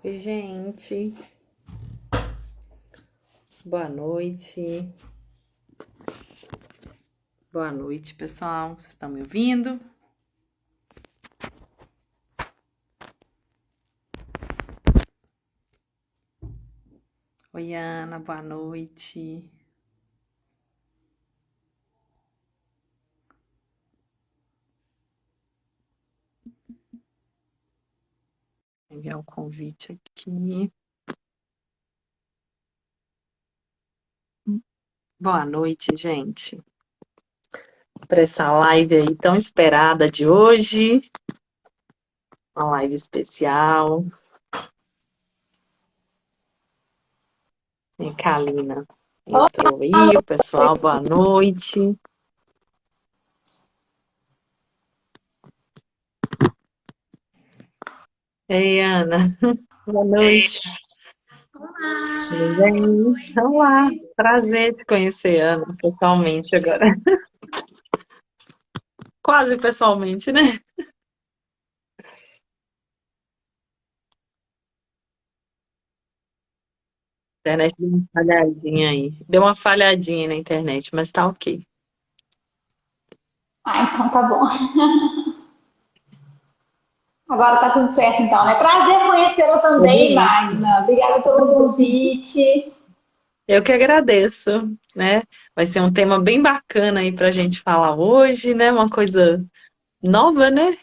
Oi, gente. Boa noite. Boa noite, pessoal. Vocês estão me ouvindo? Oi, Ana. Boa noite. Vou enviar o convite aqui. Boa noite, gente. Para essa live aí tão esperada de hoje. Uma live especial. E Kalina entrou aí. O pessoal, boa noite. Ei, Ana. Boa noite. Tudo Olá, boa bem? Olá. noite. Prazer te conhecer, Ana, pessoalmente agora. Quase pessoalmente, né? A internet deu uma falhadinha aí. Deu uma falhadinha na internet, mas tá ok. Então tá bom. Agora tá tudo certo então, né? Prazer conhecê-la Tudo também, ótimo. Magna. Obrigada pelo convite. Eu que agradeço, né? Vai ser um tema bem bacana aí pra gente falar hoje, né? Uma coisa nova, né?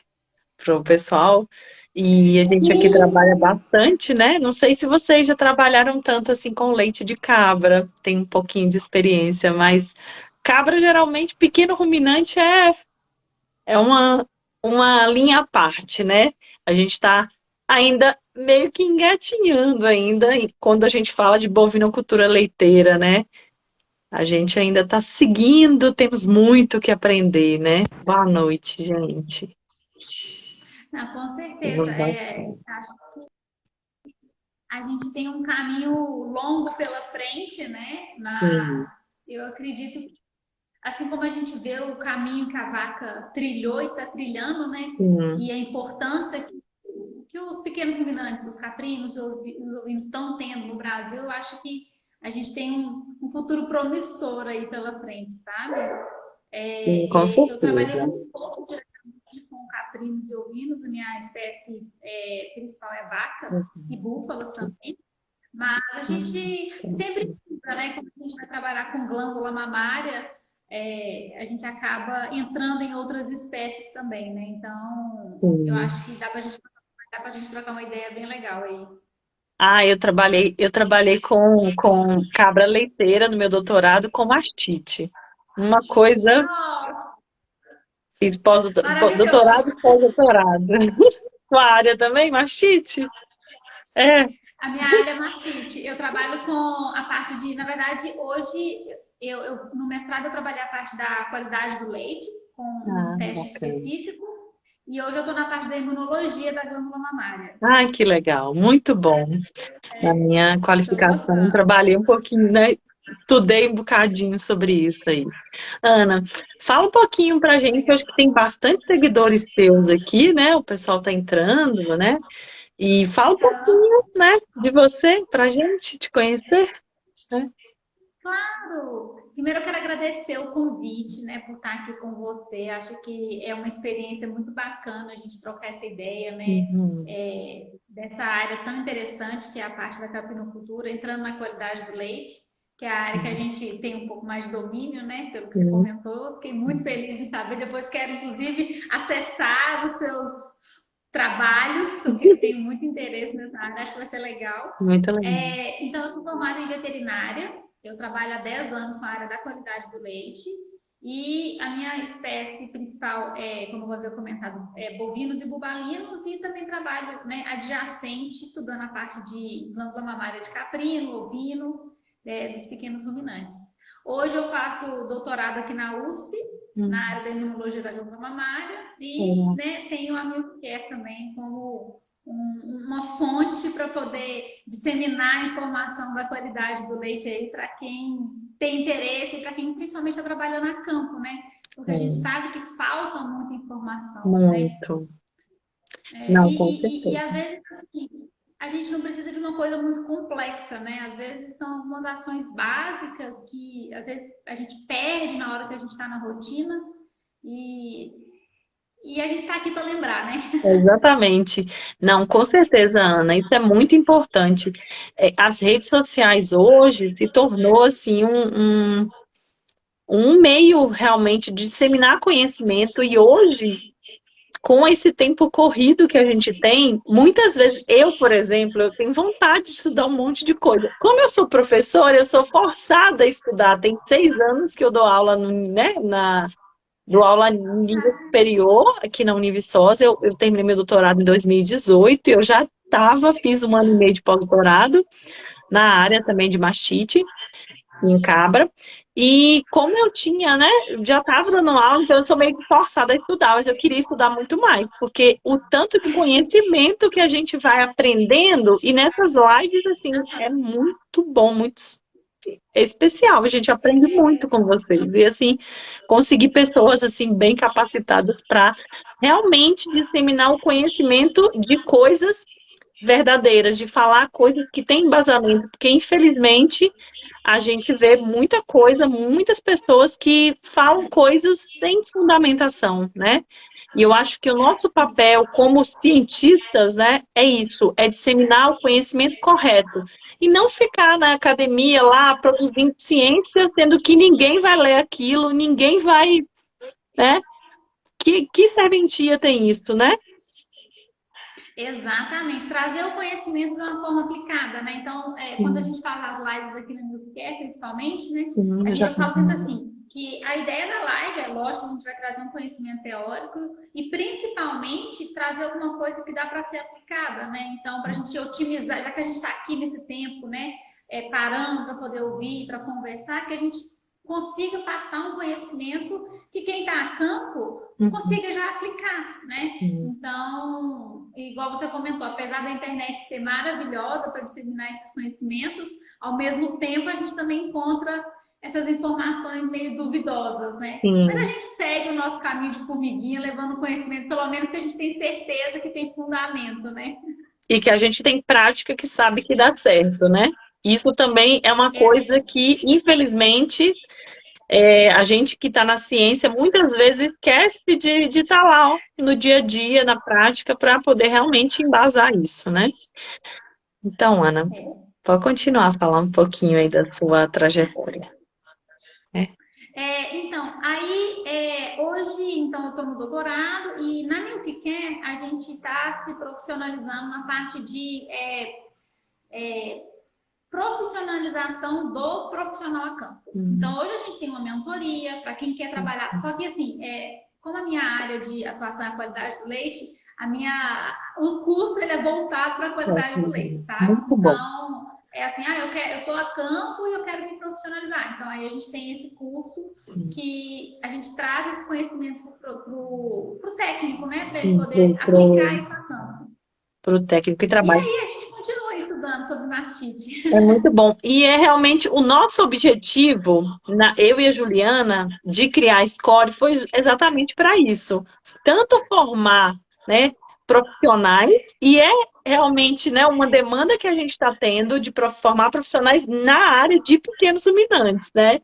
Pro pessoal. E a gente aqui trabalha Sim. bastante, né? Não sei se vocês já trabalharam tanto assim com leite de cabra, tem um pouquinho de experiência, mas cabra geralmente, pequeno ruminante é uma linha à parte, né? A gente está ainda meio que engatinhando ainda quando a gente fala de bovinocultura leiteira, né? A gente ainda está seguindo, temos muito que aprender, né? Boa noite, gente. Não, com Temos certeza. bastante. Acho que a gente tem um caminho longo pela frente, né? Mas Sim, eu acredito que, assim como a gente vê o caminho que a vaca trilhou e está trilhando, né? sim, E a importância que os pequenos ruminantes, os caprinos, os ovinos estão tendo no Brasil, eu acho que a gente tem um futuro promissor aí pela frente, sabe? sim, com Eu trabalhei certeza. um pouco diretamente com caprinos e ovinos, a minha espécie principal é vaca e Uhum. búfalas também, mas a gente sempre, né, quando a gente vai trabalhar com glândula mamária, a gente acaba entrando em outras espécies também, né? Então, eu Sim. acho que dá pra gente trocar uma ideia bem legal aí. Ah, eu trabalhei com cabra leiteira no meu doutorado com mastite. Uma coisa, Oh, fiz maravilhoso! doutorado e pós-doutorado. Sua área também, mastite? É. A minha área é mastite. Eu trabalho com a parte de, na verdade, hoje no mestrado eu trabalhei a parte da qualidade do leite com um Ah, teste bacana. específico e hoje eu estou na parte da imunologia da glândula mamária. Ai, que legal, muito bom. Na minha Estou qualificação, gostando. trabalhei um pouquinho, né? Estudei um bocadinho sobre isso aí. Ana, fala um pouquinho pra gente, eu acho que tem bastante seguidores teus aqui, né? O pessoal tá entrando, né? E fala um pouquinho, né, de você pra gente te conhecer, né? Claro! Primeiro eu quero agradecer o convite, né, por estar aqui com você. Acho que é uma experiência muito bacana a gente trocar essa ideia, né, Uhum, dessa área tão interessante que é a parte da capinocultura, entrando na qualidade do leite, que é a área que a gente tem um pouco mais de domínio, né, pelo que você uhum, comentou. Fiquei muito feliz em saber. Depois quero, inclusive, acessar os seus trabalhos, porque eu tenho muito interesse nessa área, acho que vai ser legal. muito legal. Então, eu sou formada em veterinária, eu trabalho há 10 anos com a área da qualidade do leite, e a minha espécie principal é, como eu havia comentado, é bovinos e bubalinos, e também trabalho, né, adjacente, estudando a parte de glândula mamária de caprino, ovino, dos pequenos ruminantes. Hoje eu faço doutorado aqui na USP, na Hum, área da imunologia da glândula mamária, e, é, né, tenho a Milcare também como uma fonte para poder disseminar a informação da qualidade do leite aí para quem tem interesse e para quem principalmente está trabalhando a campo, né? Porque a gente é, sabe que falta muita informação, né? muito. Não, com E certeza. às vezes assim, a gente não precisa de uma coisa muito complexa, né? Às vezes são algumas ações básicas que às vezes a gente perde na hora que a gente está na rotina e, e a gente está aqui para lembrar, né? Exatamente. Não, com certeza, Ana, isso é muito importante. As redes sociais hoje se tornou assim um meio realmente de disseminar conhecimento e hoje, com esse tempo corrido que a gente tem, muitas vezes eu, por exemplo, eu tenho vontade de estudar um monte de coisa. Como eu sou professora, eu sou forçada a estudar. Tem 6 anos que eu dou aula no, né, dou aula em nível superior aqui na Univiçosa. Eu terminei meu doutorado em 2018 e eu já fiz 1 ano e meio de pós-doutorado na área também de mastite em cabra. E como eu tinha, né, já estava dando aula, então eu sou meio que forçada a estudar, mas eu queria estudar muito mais, porque o tanto de conhecimento que a gente vai aprendendo, e nessas lives, assim, é muito bom, muito especial, a gente aprende muito com vocês, e assim, conseguir pessoas, assim, bem capacitadas para realmente disseminar o conhecimento de coisas verdadeiras, de falar coisas que têm embasamento, porque infelizmente a gente vê muita coisa, muitas pessoas que falam coisas sem fundamentação, né? E eu acho que o nosso papel como cientistas, né, é isso, é disseminar o conhecimento correto. E não ficar na academia lá produzindo ciência, sendo que ninguém vai ler aquilo, ninguém vai, né? Que serventia tem isso, né? Exatamente, trazer o conhecimento de uma forma aplicada, né? Então, quando a gente faz as lives aqui no Newscare, principalmente, né? Sim, já. Eu falo sempre assim, que a ideia da live é, lógico, a gente vai trazer um conhecimento teórico e, principalmente, trazer alguma coisa que dá para ser aplicada, né? Então, para a gente otimizar, já que a gente está aqui nesse tempo, né? Parando para poder ouvir, para conversar, que a gente consiga passar um conhecimento que quem está a campo consiga já aplicar, né? Então, igual você comentou, apesar da internet ser maravilhosa para disseminar esses conhecimentos, ao mesmo tempo a gente também encontra essas informações meio duvidosas, né? Mas a Sim. gente segue o nosso caminho de formiguinha, levando conhecimento, pelo menos que a gente tem certeza que tem fundamento, né? E que a gente tem prática que sabe que dá certo, né? Isso também é uma coisa que, infelizmente, a gente que está na ciência muitas vezes esquece de estar lá, ó, no dia a dia, na prática, para poder realmente embasar isso, né? Então, Ana, pode continuar a falar um pouquinho aí da sua trajetória, né? Então, aí hoje, então, eu estou no doutorado e na Newpicare a gente está se profissionalizando na parte de profissionalização do profissional a campo. Então, hoje a gente tem uma mentoria para quem quer trabalhar. Só que, assim, como a minha área de atuação é a qualidade do leite, o curso ele é voltado para a qualidade do leite, sabe? Muito bom. Então, é assim, eu estou a campo e eu quero me profissionalizar. Então, aí a gente tem esse curso que a gente traz esse conhecimento para o técnico, né? Para ele poder aplicar isso a campo. Para o técnico que E trabalha. aí a gente continua estudando sobre mastite. É muito bom. E é realmente o nosso objetivo, eu e a Juliana, de criar a Score foi exatamente para isso. Tanto formar, né, profissionais, e é realmente, né, uma demanda que a gente está tendo de formar profissionais na área de pequenos ruminantes, né?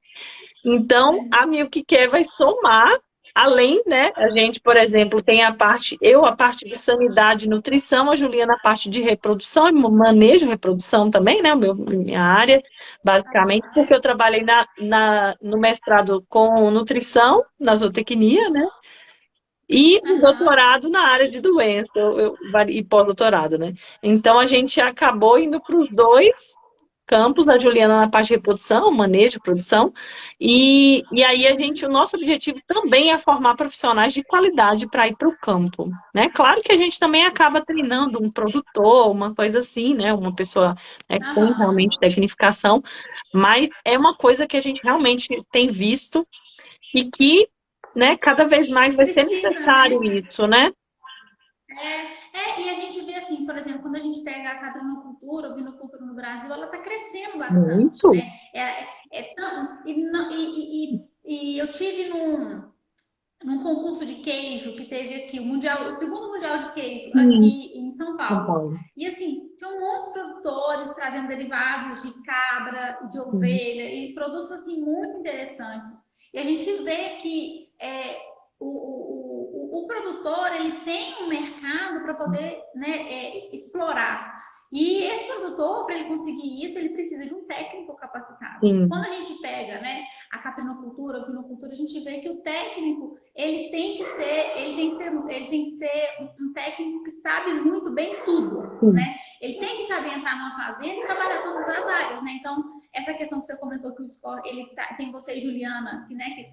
Então, a Milk Care vai somar, além, né? A gente, por exemplo, tem a parte de sanidade e nutrição, a Juliana a parte de reprodução e manejo de reprodução também, né? Minha área, basicamente, porque eu trabalhei no mestrado com nutrição, na zootecnia, né? E o doutorado na área de doença, e pós-doutorado, né? Então, a gente acabou indo para os dois campos, a Juliana na parte de reprodução, manejo, produção, e aí o nosso objetivo também é formar profissionais de qualidade para ir para o campo, né? Claro que a gente também acaba treinando um produtor, uma coisa assim, né? Uma pessoa, né, que tem realmente tecnificação, mas é uma coisa que a gente realmente tem visto e que, né, cada vez mais vai ser Precisa, né? necessário isso, né? E a gente vê assim, por exemplo, quando a gente pega a caprinocultura, a vinocultura no Brasil, ela está crescendo bastante, Muito. né? E eu tive num concurso de queijo que teve aqui, o segundo mundial de queijo Sim, aqui em São São Paulo. Paulo. E assim, tinham muitos produtores trazendo derivados de cabra, de Uhum. ovelha, e produtos assim muito interessantes. E a gente vê que o produtor ele tem um mercado para poder, né, explorar. E esse produtor, para ele conseguir isso, ele precisa de um técnico capacitado. Quando Sim, a gente pega, né, a caprinocultura, a vinocultura, a gente vê que o técnico ele tem que ser um técnico que sabe muito bem tudo, sim. né? Ele tem que saber entrar numa fazenda e trabalhar todas as áreas, né? Então, essa questão que você comentou que o SCOR, tem você e Juliana,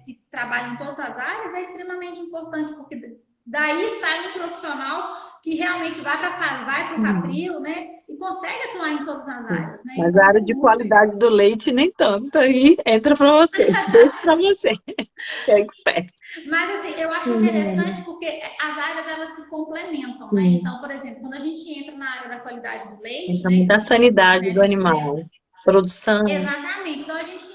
que trabalham em todas as áreas, é extremamente importante, porque daí sai um profissional que realmente vai para o Hum. Capril, né? E consegue atuar em todas as Sim. áreas, né? Mas Então, a isso área é de muito qualidade legal. do leite nem tanto. Aí entra para você, deixa para você, que é expert. Mas assim, eu acho interessante Uhum. porque as áreas elas se complementam, né? Sim. Então, por exemplo, quando a gente entra na área da qualidade do leite, Entra né? muito a Que você, sanidade né, a do gente vê. animal, produção. Exatamente. Então a gente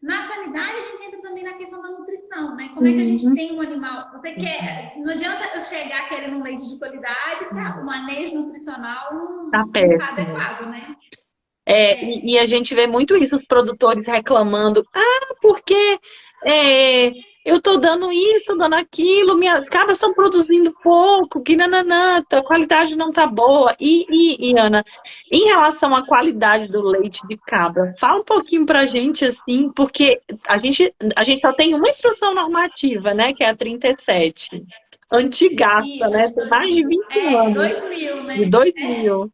na sanidade a gente entra também na questão da nutrição, né? Como é que a gente Uhum. tem um animal? Você quer, não adianta eu chegar querendo um leite de qualidade se o manejo nutricional Tá não está péssimo. adequado, né? É, É, e a gente vê muito isso, os produtores reclamando, porque é, eu estou dando isso, dando aquilo, minhas cabras estão produzindo pouco, que nananã, a qualidade não tá boa. Ana, em relação à qualidade do leite de cabra, fala um pouquinho pra gente, assim, porque a gente só tem uma instrução normativa, né, que é a 37. Antigaça, isso, né? de Tem mais de 20 de anos, 2000, de né? 2000.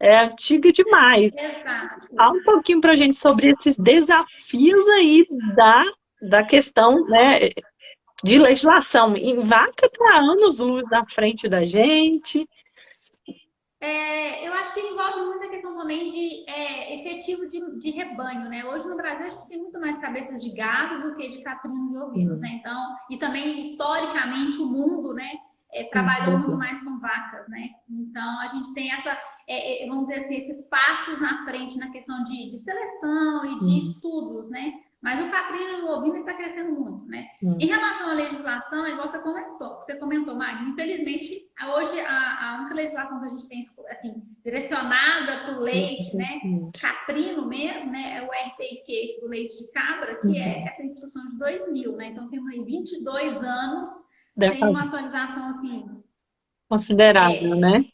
É antiga demais. Exato. Fala um pouquinho para a gente sobre esses desafios aí da questão, né, de legislação. Em vaca está anos-luz na frente da gente. Eu acho que envolve muita questão também de efetivo de rebanho, né? Hoje no Brasil a gente tem muito mais cabeças de gado do que de caprinos e ovinos, né? Sim, Então, e também historicamente o mundo, né, sim, trabalhou muito mais com vacas, né? Então a gente tem vamos dizer assim, esses passos na frente na questão de seleção e de sim, estudos, né? Mas o caprino e o ovino está crescendo muito, né? Em sim. relação à legislação, é igual você comentou, Magno, infelizmente, hoje a única legislação que a gente tem assim, direcionada para o leite, né, caprino mesmo, né, é o RTQ do leite de cabra, que é Uhum. essa instrução de 2000, né? Então temos aí 22 anos sem Dessa uma atualização assim. considerável, É, né?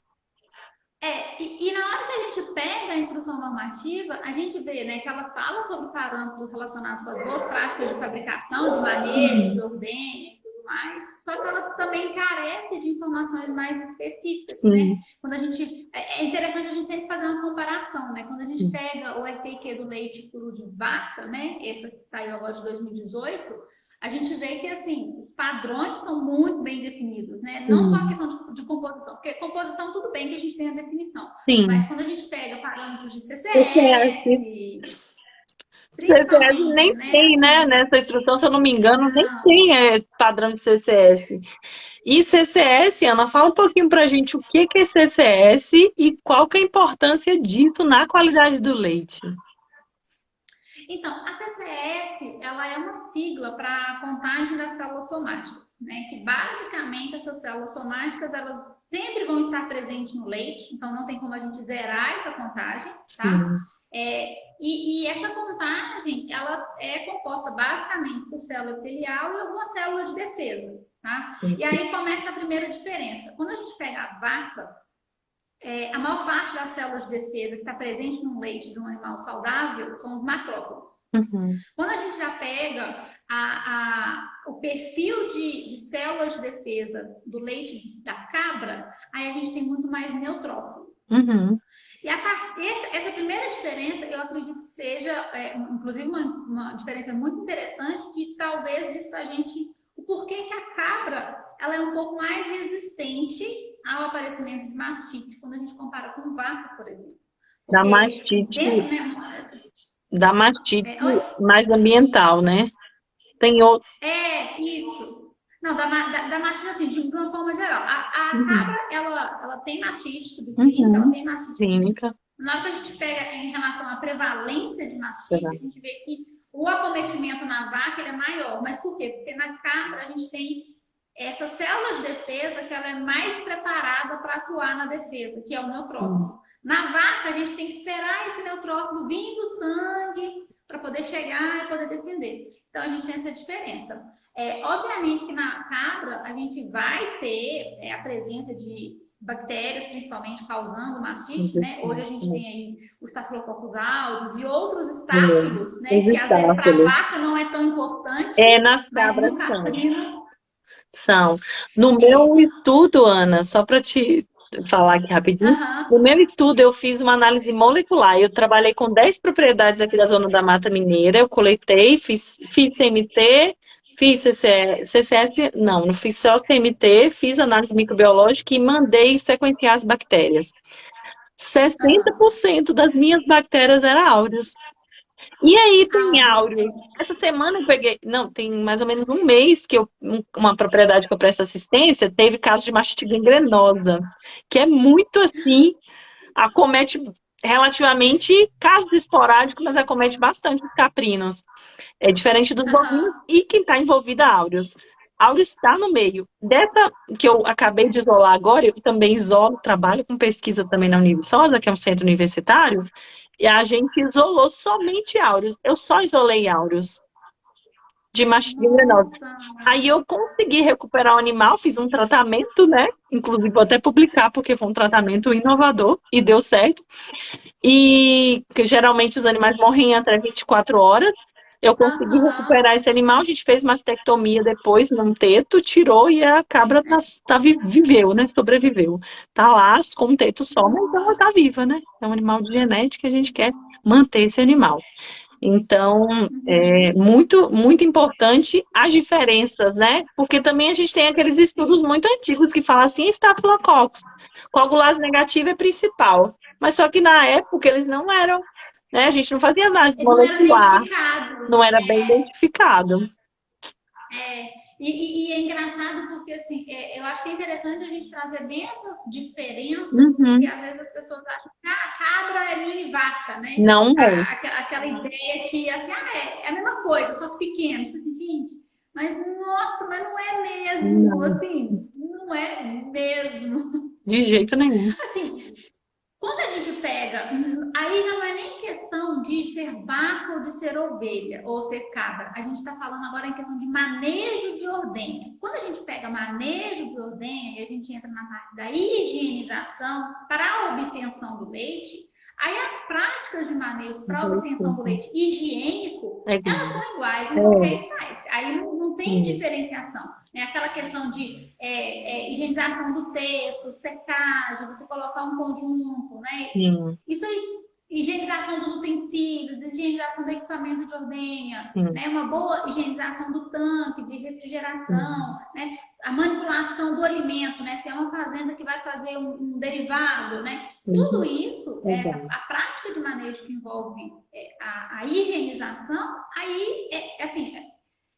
e na hora que a gente pega a instrução normativa, a gente vê, né, que ela fala sobre parâmetros relacionados com as boas práticas de fabricação, de manejo, de Uhum. ordenha e tudo mais, só que ela também carece de informações mais específicas, né? Sim, Quando a gente, é interessante a gente sempre fazer uma comparação, né? Quando a gente sim, pega o EPQ do leite cru de vaca, né, essa que saiu agora de 2018, a gente vê que assim, os padrões são muito bem definidos, né? Não só a sim, questão de composição, porque composição tudo bem que a gente tem a definição, mas sim. quando a gente pega parâmetros de CCS, CCS, CCS principalmente, nem né? tem, né? Assim, Nessa instrução, se eu não me engano, nem não. tem padrão de CCS. E CCS, Ana, fala um pouquinho para a gente o que é CCS e qual que é a importância disso na qualidade do leite. Então, a CCS, ela é uma sigla para a contagem das células somáticas, né? Que basicamente essas células somáticas, elas sempre vão estar presentes no leite, então não tem como a gente zerar essa contagem, tá? Sim, E essa contagem, ela é composta basicamente por célula epitelial e alguma célula de defesa, tá? sim. E aí começa a primeira diferença. Quando a gente pega a vaca, a maior parte das células de defesa que está presente no leite de um animal saudável são os macrófagos. Uhum, Quando a gente já pega o perfil de células de defesa do leite da cabra, aí a gente tem muito mais neutrófilo. uhum. E essa primeira diferença, eu acredito que seja, inclusive, uma diferença muito interessante, que talvez diz para a gente o porquê que a cabra ela é um pouco mais resistente ao aparecimento de mastite, quando a gente compara com vaca, por exemplo. Da Porque mastite, dentro, né, da mastite oi? mais ambiental, né? Tem outro. Isso. Não, da mastite, assim, de uma forma geral. A Uhum, cabra, ela tem mastite subclínica, ela uhum. tem mastite clínica. Clínica. Na hora que a gente pega em relação à prevalência de Será? mastite, a gente vê que o acometimento na vaca é maior. Mas por quê? Porque na cabra a gente tem essa célula de defesa que ela é mais preparada para atuar na defesa, que é o Hum. neutrófilo. Na vaca, a gente tem que esperar esse neutrófilo vir do sangue para poder chegar e poder defender. Então, a gente tem essa diferença. Obviamente que na cabra, a gente vai ter a presença de bactérias, principalmente causando mastite, né? Hoje a gente tem aí o Staphylococcus aureus e outros estáfilos, né? Os Que às vezes para a estáfilos. vaca não é tão importante, É, nas mas cabras no são. caprino São. No é. meu estudo, Ana, só para te falar aqui rapidinho, Aham, no meu estudo eu fiz uma análise molecular. Eu trabalhei com 10 propriedades aqui da zona da Mata Mineira. Eu coletei, fiz TMT, fiz CCS, não fiz só CMT, fiz análise microbiológica e mandei sequenciar as bactérias. aham. 60% das minhas bactérias eram áureos. E aí tem Áureos. áureos. Essa semana eu peguei, não, tem mais ou menos um mês que uma propriedade que eu presto assistência teve caso de mastite gangrenosa, que é muito assim, acomete relativamente casos esporádicos, mas acomete bastante os caprinos. É diferente dos bovinos Aham, e quem está envolvido é áureos. Áureos está no meio. Dessa que eu acabei de isolar agora, eu também isolo, trabalho com pesquisa também na Univisosa, que é um centro universitário, e a gente isolou somente áureos. Eu só isolei áureos de mastite gangrenosa. nossa. Aí eu consegui recuperar o animal, fiz um tratamento, né? Inclusive vou até publicar, porque foi um tratamento inovador e deu certo. E que geralmente os animais morrem em até 24 horas. Eu consegui Aham. recuperar esse animal, a gente fez mastectomia depois num teto, tirou e a cabra viveu, né? Sobreviveu. Tá lá com um teto só, mas ela tá Nossa. viva, né? É um animal de genética, a gente quer manter esse animal. Então, é Uhum. muito, muito importante as diferenças, né? Porque também a gente tem aqueles estudos Sim. muito antigos que falam assim, estafilococcus, coagulase negativa é principal. Mas só que na época eles não eram, né? A gente não fazia análise Não eram molecular, identificados. não era bem identificado. E é engraçado porque, assim, eu acho que é interessante a gente trazer bem essas diferenças, porque Uhum. às vezes as pessoas acham que a cabra é mini vaca, né? Não é. Aquela ideia que, assim, é a mesma coisa, só que pequeno. Assim, gente, mas nossa, mas não é mesmo, Não, assim, não é mesmo. de jeito nenhum. Assim, quando a gente pega, aí já não é nem questão de ser vaca ou de ser ovelha ou ser cabra. A gente está falando agora em questão de manejo de ordenha. Quando a gente pega manejo de ordenha e a gente entra na parte da higienização para a obtenção do leite, aí as práticas de manejo para a obtenção do leite higiênico, É elas igual. são iguais em qualquer É, espécie. Aí não tem sim, diferenciação. É aquela questão de higienização do teto, secagem, você colocar um conjunto, né? sim, Isso aí, higienização dos utensílios, higienização do equipamento de ordenha, sim, né? Uma boa higienização do tanque de sim. refrigeração, né? A manipulação do alimento, né? Se é uma fazenda que vai fazer um derivado, né? Tudo Uhum. isso, Legal. a prática de manejo que envolve a higienização, aí assim,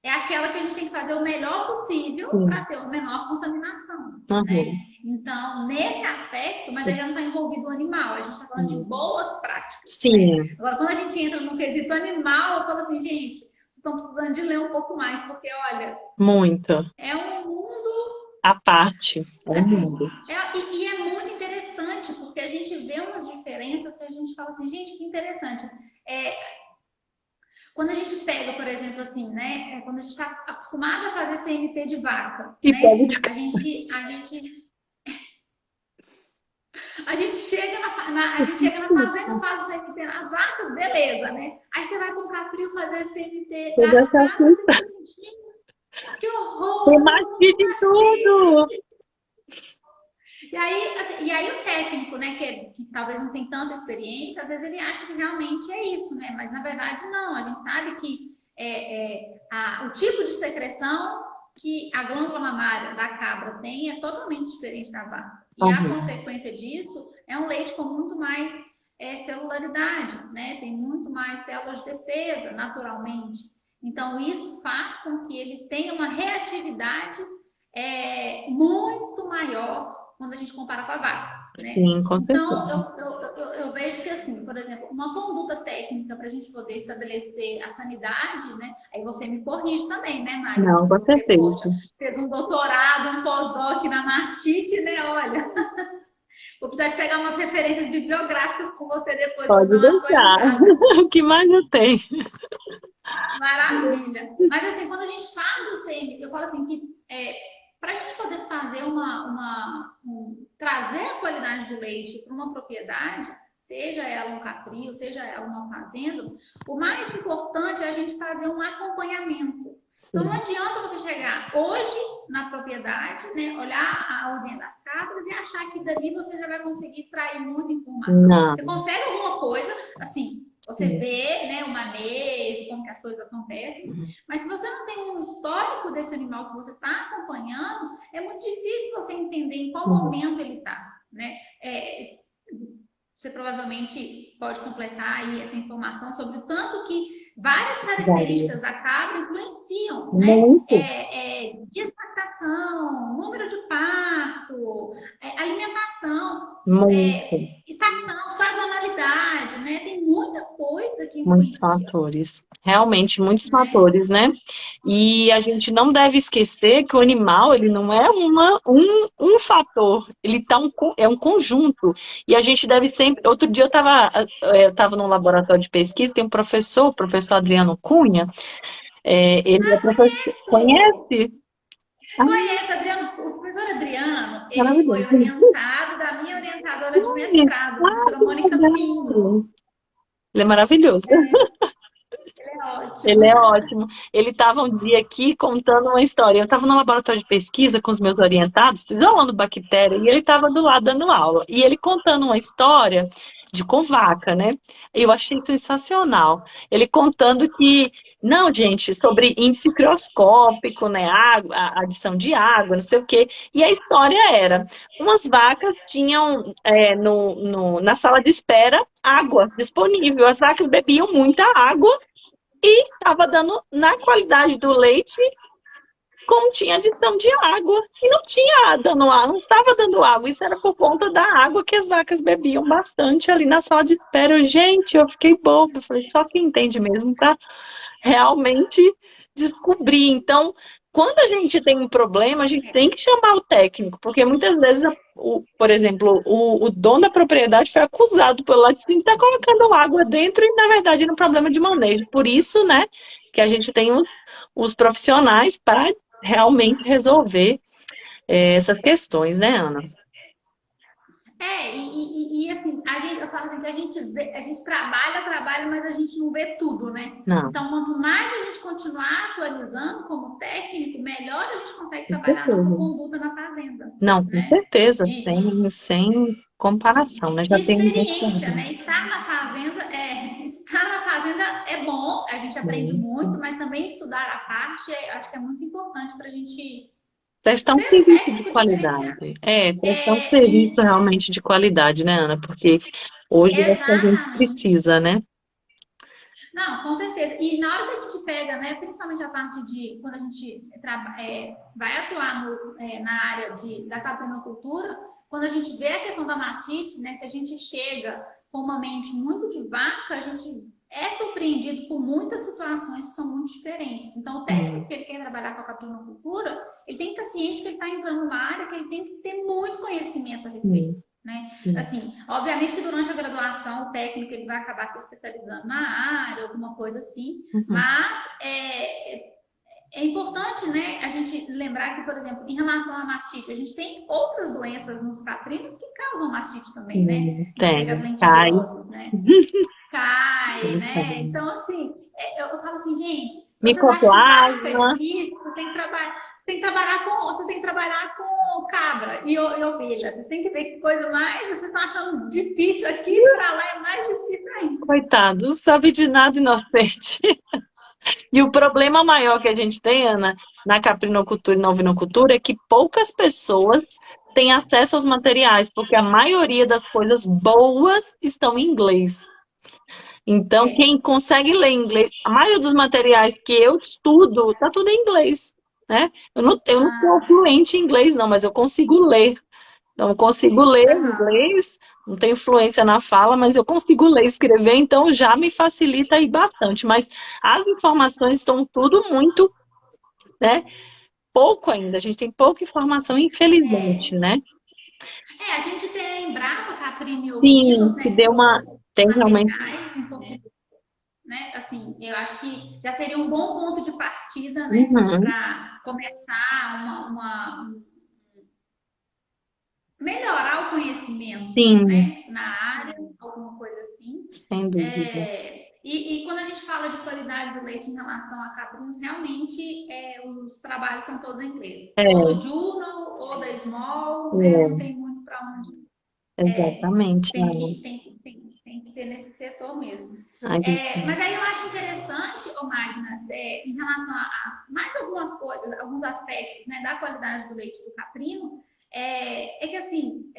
é aquela que a gente tem que fazer o melhor possível para Sim. ter a menor contaminação, né? Uhum. Então, nesse aspecto, mas aí já não está envolvido o animal, a gente está falando de Sim. boas práticas, né? Sim, Agora, quando a gente entra no quesito animal, eu falo assim, gente, estão precisando de ler um pouco mais, porque, olha, muito. é um mundo, A parte. É o assim, mundo. e é muito interessante, porque a gente vê umas diferenças que a gente fala assim, gente, que interessante. É, quando a gente pega, por exemplo, assim, né? Quando a gente está acostumado a fazer CNT de vaca, E pega né? de A gente chega a gente chega na fazenda, faz o CNT nas vacas, beleza, né? Aí você vai com o Caprio fazer CNT toda das essa cabras e fala assim, gente, que tem horror, mastiga não de tudo. mastiga. E aí, assim, e aí o técnico, né, que talvez não tem tanta experiência, às vezes ele acha que realmente é isso, né? Mas na verdade não. A gente sabe que o tipo de secreção que a glândula mamária da cabra tem é totalmente diferente da vaca. E a Uhum. consequência disso é um leite com muito mais celularidade, né? Tem muito mais células de defesa, naturalmente. Então, isso faz com que ele tenha uma reatividade muito maior quando a gente compara com a vaca, né? Sim, com Então, certeza. eu vejo que, assim, por exemplo, uma conduta técnica para a gente poder estabelecer a sanidade, né? Aí você me corrige também, né, Mari? Não, Porque com você, poxa, certeza. fez um doutorado, um pós-doc na mastite, né? Olha, vou precisar de pegar umas referências bibliográficas com você depois para Pode dar uma deixar. atualizada. O que mais eu tenho? Maravilha. Mas assim, quando a gente fala do CM, eu falo assim que para a gente poder fazer trazer a qualidade do leite para uma propriedade, seja ela um caprio, seja ela uma fazenda, o mais importante é a gente fazer um acompanhamento. Então não Sim. adianta você chegar hoje na propriedade, né, olhar a ordem das cabras e achar que dali você já vai conseguir extrair muita informação. Você Não. consegue alguma coisa, assim, você Sim. vê, né, o manejo, como que as coisas acontecem, mas se você não tem um histórico desse animal que você está acompanhando, é muito difícil você entender em qual momento ele está, né? Você provavelmente pode completar aí essa informação sobre o tanto que várias Varia. características da cabra influenciam, né? Muito. Gestação, número de parto, alimentação, Muito. estação, sazonalidade, né? Tem muita coisa que Muitos influencia, fatores. Realmente, muitos né? fatores, né? E a gente não deve esquecer que o animal, ele não é um fator, ele é um conjunto. E a gente deve sempre. Outro dia eu estava num laboratório de pesquisa, tem um professor, o professor Adriano Cunha, ele é professor. Conhece? Ah, Conheço, Adriano, o professor Adriano, ele foi maravilhoso. orientado da minha orientadora de mestrado, a professora Que Mônica Pinho. legal. Ele é maravilhoso. Ele é ótimo. Ele é ótimo. Ele estava um dia aqui contando uma história. Eu estava no laboratório de pesquisa com os meus orientados, isolando bactéria, e ele estava do lado dando aula. E ele contando uma história com vaca, né? Eu achei sensacional. Ele contando que, não, gente, sobre índice microscópico, né? Água, a adição de água, não sei o quê. E a história era: umas vacas tinham na sala de espera água disponível. As vacas bebiam muita água e estava dando na qualidade do leite como tinha adição de água e não tinha dando água, não estava dando água. Isso era por conta da água que as vacas bebiam bastante ali na sala de espera. Gente, eu fiquei boba. Falei, só quem entende mesmo para realmente descobrir. Então, quando a gente tem um problema, a gente tem que chamar o técnico, porque muitas vezes, por exemplo, o dono da propriedade foi acusado pelo laticínio de estar colocando água dentro e, na verdade, era um problema de manejo. Por isso, né, que a gente tem os profissionais para realmente resolver essas questões, né, Ana? Assim, eu falo assim que a gente trabalha, mas a gente não vê tudo, né? Não, Então, quanto mais a gente continuar atualizando como técnico, melhor a gente consegue com trabalhar a nossa certeza. conduta na fazenda, Não, com né? certeza, De, sem comparação, né? de Já tem gente experiência, né? Estar na fazenda é bom, a gente aprende muito, mas também estudar a parte, acho que é muito importante para a gente prestar um ser um serviço de técnico diferenciado. qualidade. Prestar um É, serviço e realmente de qualidade, né, Ana? Porque hoje é o que a gente exatamente. precisa, né? Não, com certeza. E na hora que a gente pega, né, principalmente a parte de quando a gente vai atuar na área da caprinocultura, quando a gente vê a questão da mastite, né, se a gente chega com uma mente muito de vaca, a gente é surpreendido por muitas situações que são muito diferentes. Então, o técnico que ele quer trabalhar com a caprinocultura, ele tem que estar ciente que ele está entrando numa área que ele tem que ter muito conhecimento a respeito. Sim, Né? sim. Assim, obviamente que durante a graduação o técnico ele vai acabar se especializando na área, alguma coisa assim, Uhum. mas é importante, né, a gente lembrar que, por exemplo, em relação à mastite, a gente tem outras doenças nos caprinos que causam mastite também, né? A gente pega as Tem, cai. lentiviosas, né? Cai, né? Então, assim, eu falo assim, gente, se vocês acham que vaca é Micoplasma. difícil, você tem que trabalhar. Você tem que trabalhar com cabra e ovelha. Vocês têm que ver que coisa mais. Vocês estão achando difícil aqui, para lá é mais difícil ainda. Coitado, não sabe de nada, inocente. E o problema maior que a gente tem, Ana, na caprinocultura e na ovinocultura é que poucas pessoas têm acesso aos materiais, porque a maioria das coisas boas estão em inglês. Então, É. quem consegue ler inglês, a maioria dos materiais que eu estudo, tá tudo em inglês, né? Eu não sou Ah, fluente em inglês, não, mas eu consigo ler. Não consigo ler Aham. inglês, não tenho fluência na fala, mas eu consigo ler e escrever, então já me facilita aí bastante. Mas as informações estão tudo muito, né? Pouco ainda. A gente tem pouca informação, infelizmente, né? A gente tem a Embrapa, Caprino e Ovinos, Sim, que né, que deu são uma. Tem realmente. materiais em pouquinho, né? Assim, eu acho que já seria um bom ponto de partida, né, Uhum, para começar melhorar o conhecimento, sim, né, na área, alguma coisa assim. sem dúvida. E quando a gente fala de qualidade do leite em relação a caprinos, realmente os trabalhos são todos em inglês. Ou É, do Journal, ou da Small, né? Não é, tem muito para onde. exatamente. Tem que ser nesse setor mesmo. Aí, Mas aí eu acho interessante, ô Magna, em relação a mais algumas coisas, alguns aspectos, né, da qualidade do leite do caprino, que assim,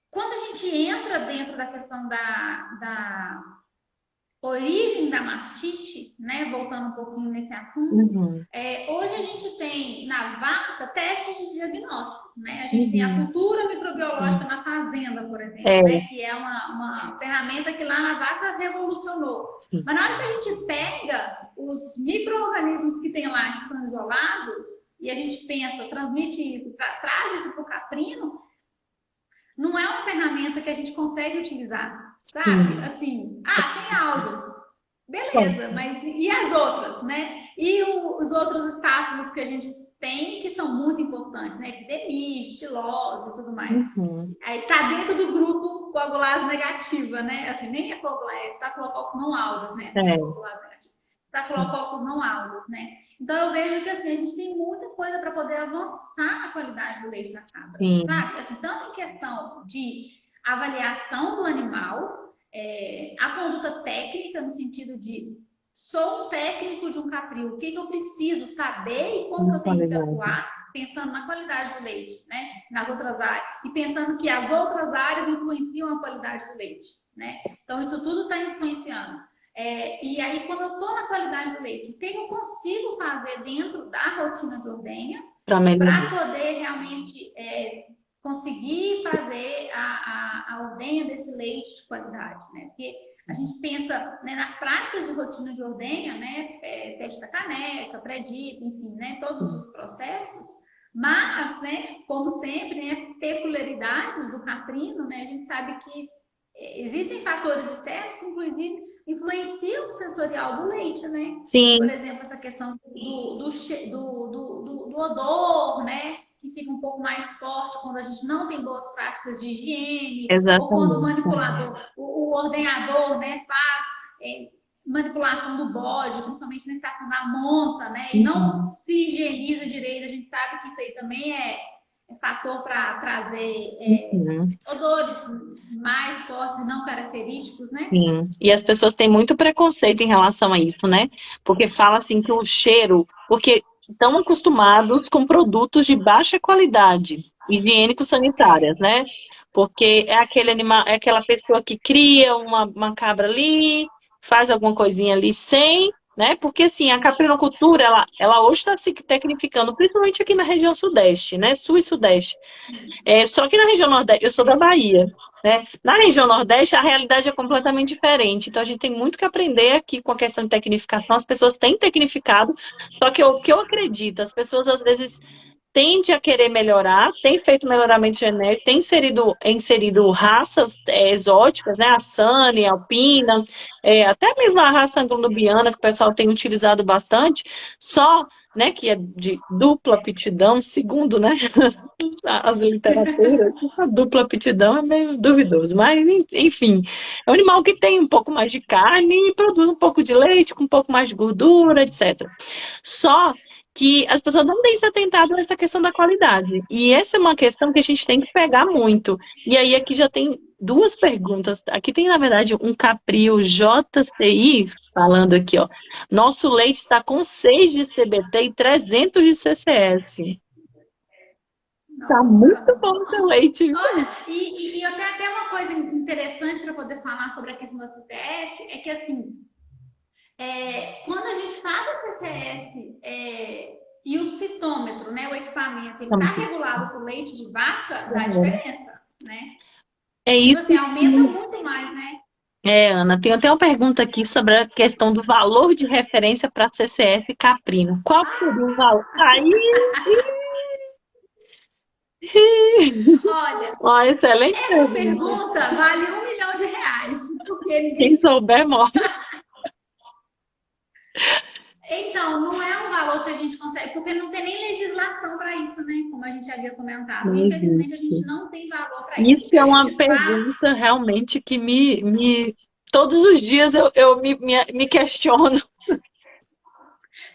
quando a gente entra dentro da questão da origem da mastite, né, voltando um pouquinho nesse assunto, uhum, hoje a gente tem na vaca testes de diagnóstico, né? A gente tem a uhum, cultura microbiológica sim. na fazenda, por exemplo, É, né, que é uma ferramenta que lá na vaca revolucionou. sim, Mas na hora que a gente pega os micro-organismos que tem lá, que são isolados, e a gente pensa, transmite isso, traz isso para o caprino, não é uma ferramenta que a gente consegue utilizar, sabe? sim. Assim, tem áudios, Bom, beleza, mas e as outras, né? E os outros estáfilos que a gente tem, que são muito importantes, né? Epidemia, estilose e tudo mais. uhum, Aí tá dentro do grupo coagulase negativa, né? Assim, nem é coagulase, é estafilococcus não aureus, né? Nem é é, coagulase negativa. Estafilococcus não aureus, né? Então eu vejo que assim, a gente tem muita coisa para poder avançar na qualidade do leite da cabra, sim, sabe? Assim, tanto em questão de avaliação do animal, a conduta técnica no sentido de sou um técnico de um capril, o que, que eu preciso saber e como na que eu tenho que qualidade. atuar, pensando na qualidade do leite, né? Nas outras áreas e pensando que as outras áreas influenciam a qualidade do leite, né? Então isso tudo está influenciando. E aí, quando eu estou na qualidade do leite, o que eu consigo fazer dentro da rotina de ordenha Para melhorar. para poder realmente conseguir fazer a ordenha desse leite de qualidade, né? Porque a gente pensa, né, nas práticas de rotina de ordenha, né, teste da caneca, pré-dip, enfim, né, todos os processos, mas, né, como sempre, né, peculiaridades do caprino, né, a gente sabe que existem fatores externos que, inclusive, influenciam o sensorial do leite, né? Por Sim, exemplo, essa questão do odor, né? Que fica um pouco mais forte quando a gente não tem boas práticas de higiene, ou quando o exatamente. manipulador, o ordenhador, né, faz manipulação do bode, principalmente na estação da monta, né, e não Uhum, se higieniza direito, a gente sabe que isso aí também é fator para trazer uhum. odores mais fortes e não característicos, né? Sim, e as pessoas têm muito preconceito em relação a isso, né? Porque fala assim que o cheiro, porque estão acostumados com produtos de baixa qualidade, higiênicos sanitárias, né? Porque é aquele animal, é aquela pessoa que cria uma cabra ali, faz alguma coisinha ali sem, né? Porque assim, a caprinocultura, ela hoje está se tecnificando, principalmente aqui na região sudeste, né? Sul e sudeste. Só que na região Nordeste, eu sou da Bahia, né? Na região Nordeste, a realidade é completamente diferente. Então, a gente tem muito que aprender aqui com a questão de tecnificação. As pessoas têm tecnificado, só que o que eu acredito, as pessoas às vezes tende a querer melhorar, tem feito melhoramento genético, tem inserido raças exóticas, né? A Sani, a Alpina, até mesmo a raça anglo-nubiana, que o pessoal tem utilizado bastante, só, né, que é de dupla aptidão, segundo, né, as literaturas, a dupla aptidão é meio duvidoso, mas enfim, é um animal que tem um pouco mais de carne e produz um pouco de leite, com um pouco mais de gordura, etc. Só que as pessoas não têm se atentado nessa questão da qualidade. E essa é uma questão que a gente tem que pegar muito. E aí aqui já tem duas perguntas. Aqui tem, na verdade, um Caprio JCI falando aqui, ó. Nosso leite está com 6 de CBT e 300 de CCS. Tá muito Nossa. bom o seu leite. Olha, e eu tenho até uma coisa interessante para poder falar sobre a questão da CCS, que assim, quando a gente faz a CCS E o citômetro, né, o equipamento, ele está Também. regulado para o leite de vaca, dá diferença, né? É Tipo isso assim, aumenta que... muito mais, né? Ana, tem até uma pergunta aqui sobre a questão do valor de referência para CCS caprino. Qual seria o valor? Aí, Olha, ó, excelente essa pergunta. pergunta vale R$ 1 milhão, porque Quem ninguém. souber, morre. Então, não é um valor que a gente consegue, porque não tem nem legislação para isso, né? Como a gente havia comentado. Não Infelizmente, a gente existe. não tem valor para isso. O Isso que é a uma gente faz. pergunta realmente que todos os dias eu me questiono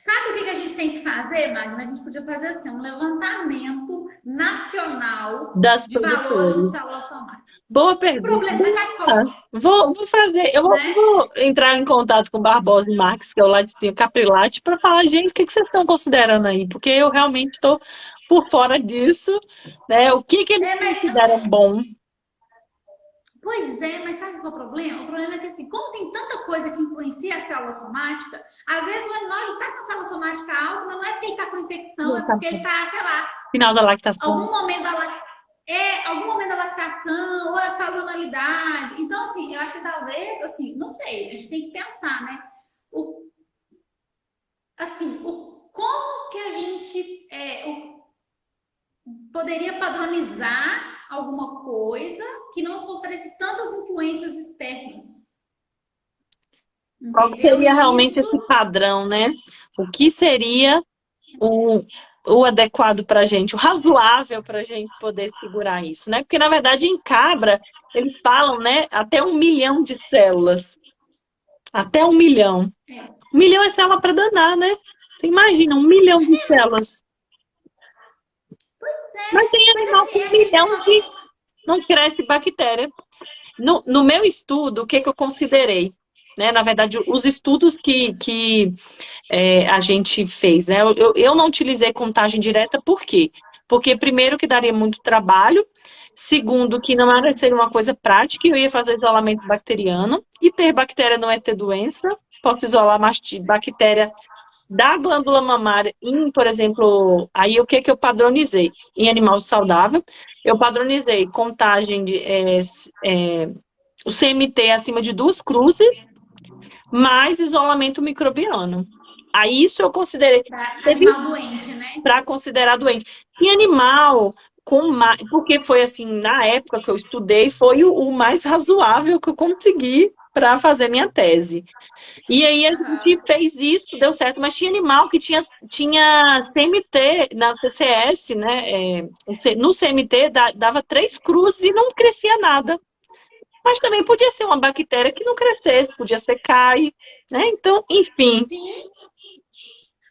Sabe o que a gente tem que fazer, Magna? A gente podia fazer assim, um levantamento nacional das de valores de produtoras. saúde somática. Boa O pergunta. problema, mas sabe Ah, qual? vou fazer, Né? vou entrar em contato com o Barbosa e Marques, que é o laticínio Caprilate, para falar, gente, o que vocês estão considerando aí? Porque eu realmente estou por fora disso, né? O que eles É, mas consideram bom? Pois é, mas sabe qual é o problema? O problema é que, assim, como tem tanta coisa que influencia a célula somática, às vezes o animal está com a célula somática alta, mas não é porque ele está com infecção, é porque ele está, sei lá, Final da lactação. algum momento algum momento da lactação, ou a sazonalidade. Então, assim, eu acho que talvez, assim, não sei, a gente tem que pensar, né? O, como que a gente poderia padronizar alguma coisa que não sofresse tantas influências externas. Qual Entendeu? seria E realmente isso, esse padrão, né? O que seria o, o adequado para a gente, o razoável para a gente poder segurar isso, né? Porque, na verdade, em cabra, eles falam, né, até 1 milhão de células. Até 1 milhão. é, 1 milhão é célula para danar, né? Você imagina, 1 milhão de células. Mas tem mas animal assim, com é um aquele milhão negócio. que não cresce bactéria. No meu estudo, o que, que eu considerei? Né? Na verdade, os estudos que a gente fez, né? Eu não utilizei contagem direta, por quê? Porque, primeiro, que daria muito trabalho, segundo, que não era ser uma coisa prática, eu ia fazer isolamento bacteriano, e ter bactéria não é ter doença, posso isolar bactéria da glândula mamária em, por exemplo, aí o que que eu padronizei? Em animal saudável, eu padronizei contagem o CMT acima de 2 cruzes, mais isolamento microbiano. Aí isso eu considerei, Para teve animal doente, né? para considerar doente. E animal com mais, porque foi assim, na época que eu estudei, foi o mais razoável que eu consegui para fazer minha tese. E aí a gente Uhum. fez isso, deu certo, mas tinha animal que tinha CMT na CCS, né? No CMT dava 3 cruzes e não crescia nada. Mas também podia ser uma bactéria que não crescesse, podia ser CAI, né? Então, enfim, Sim,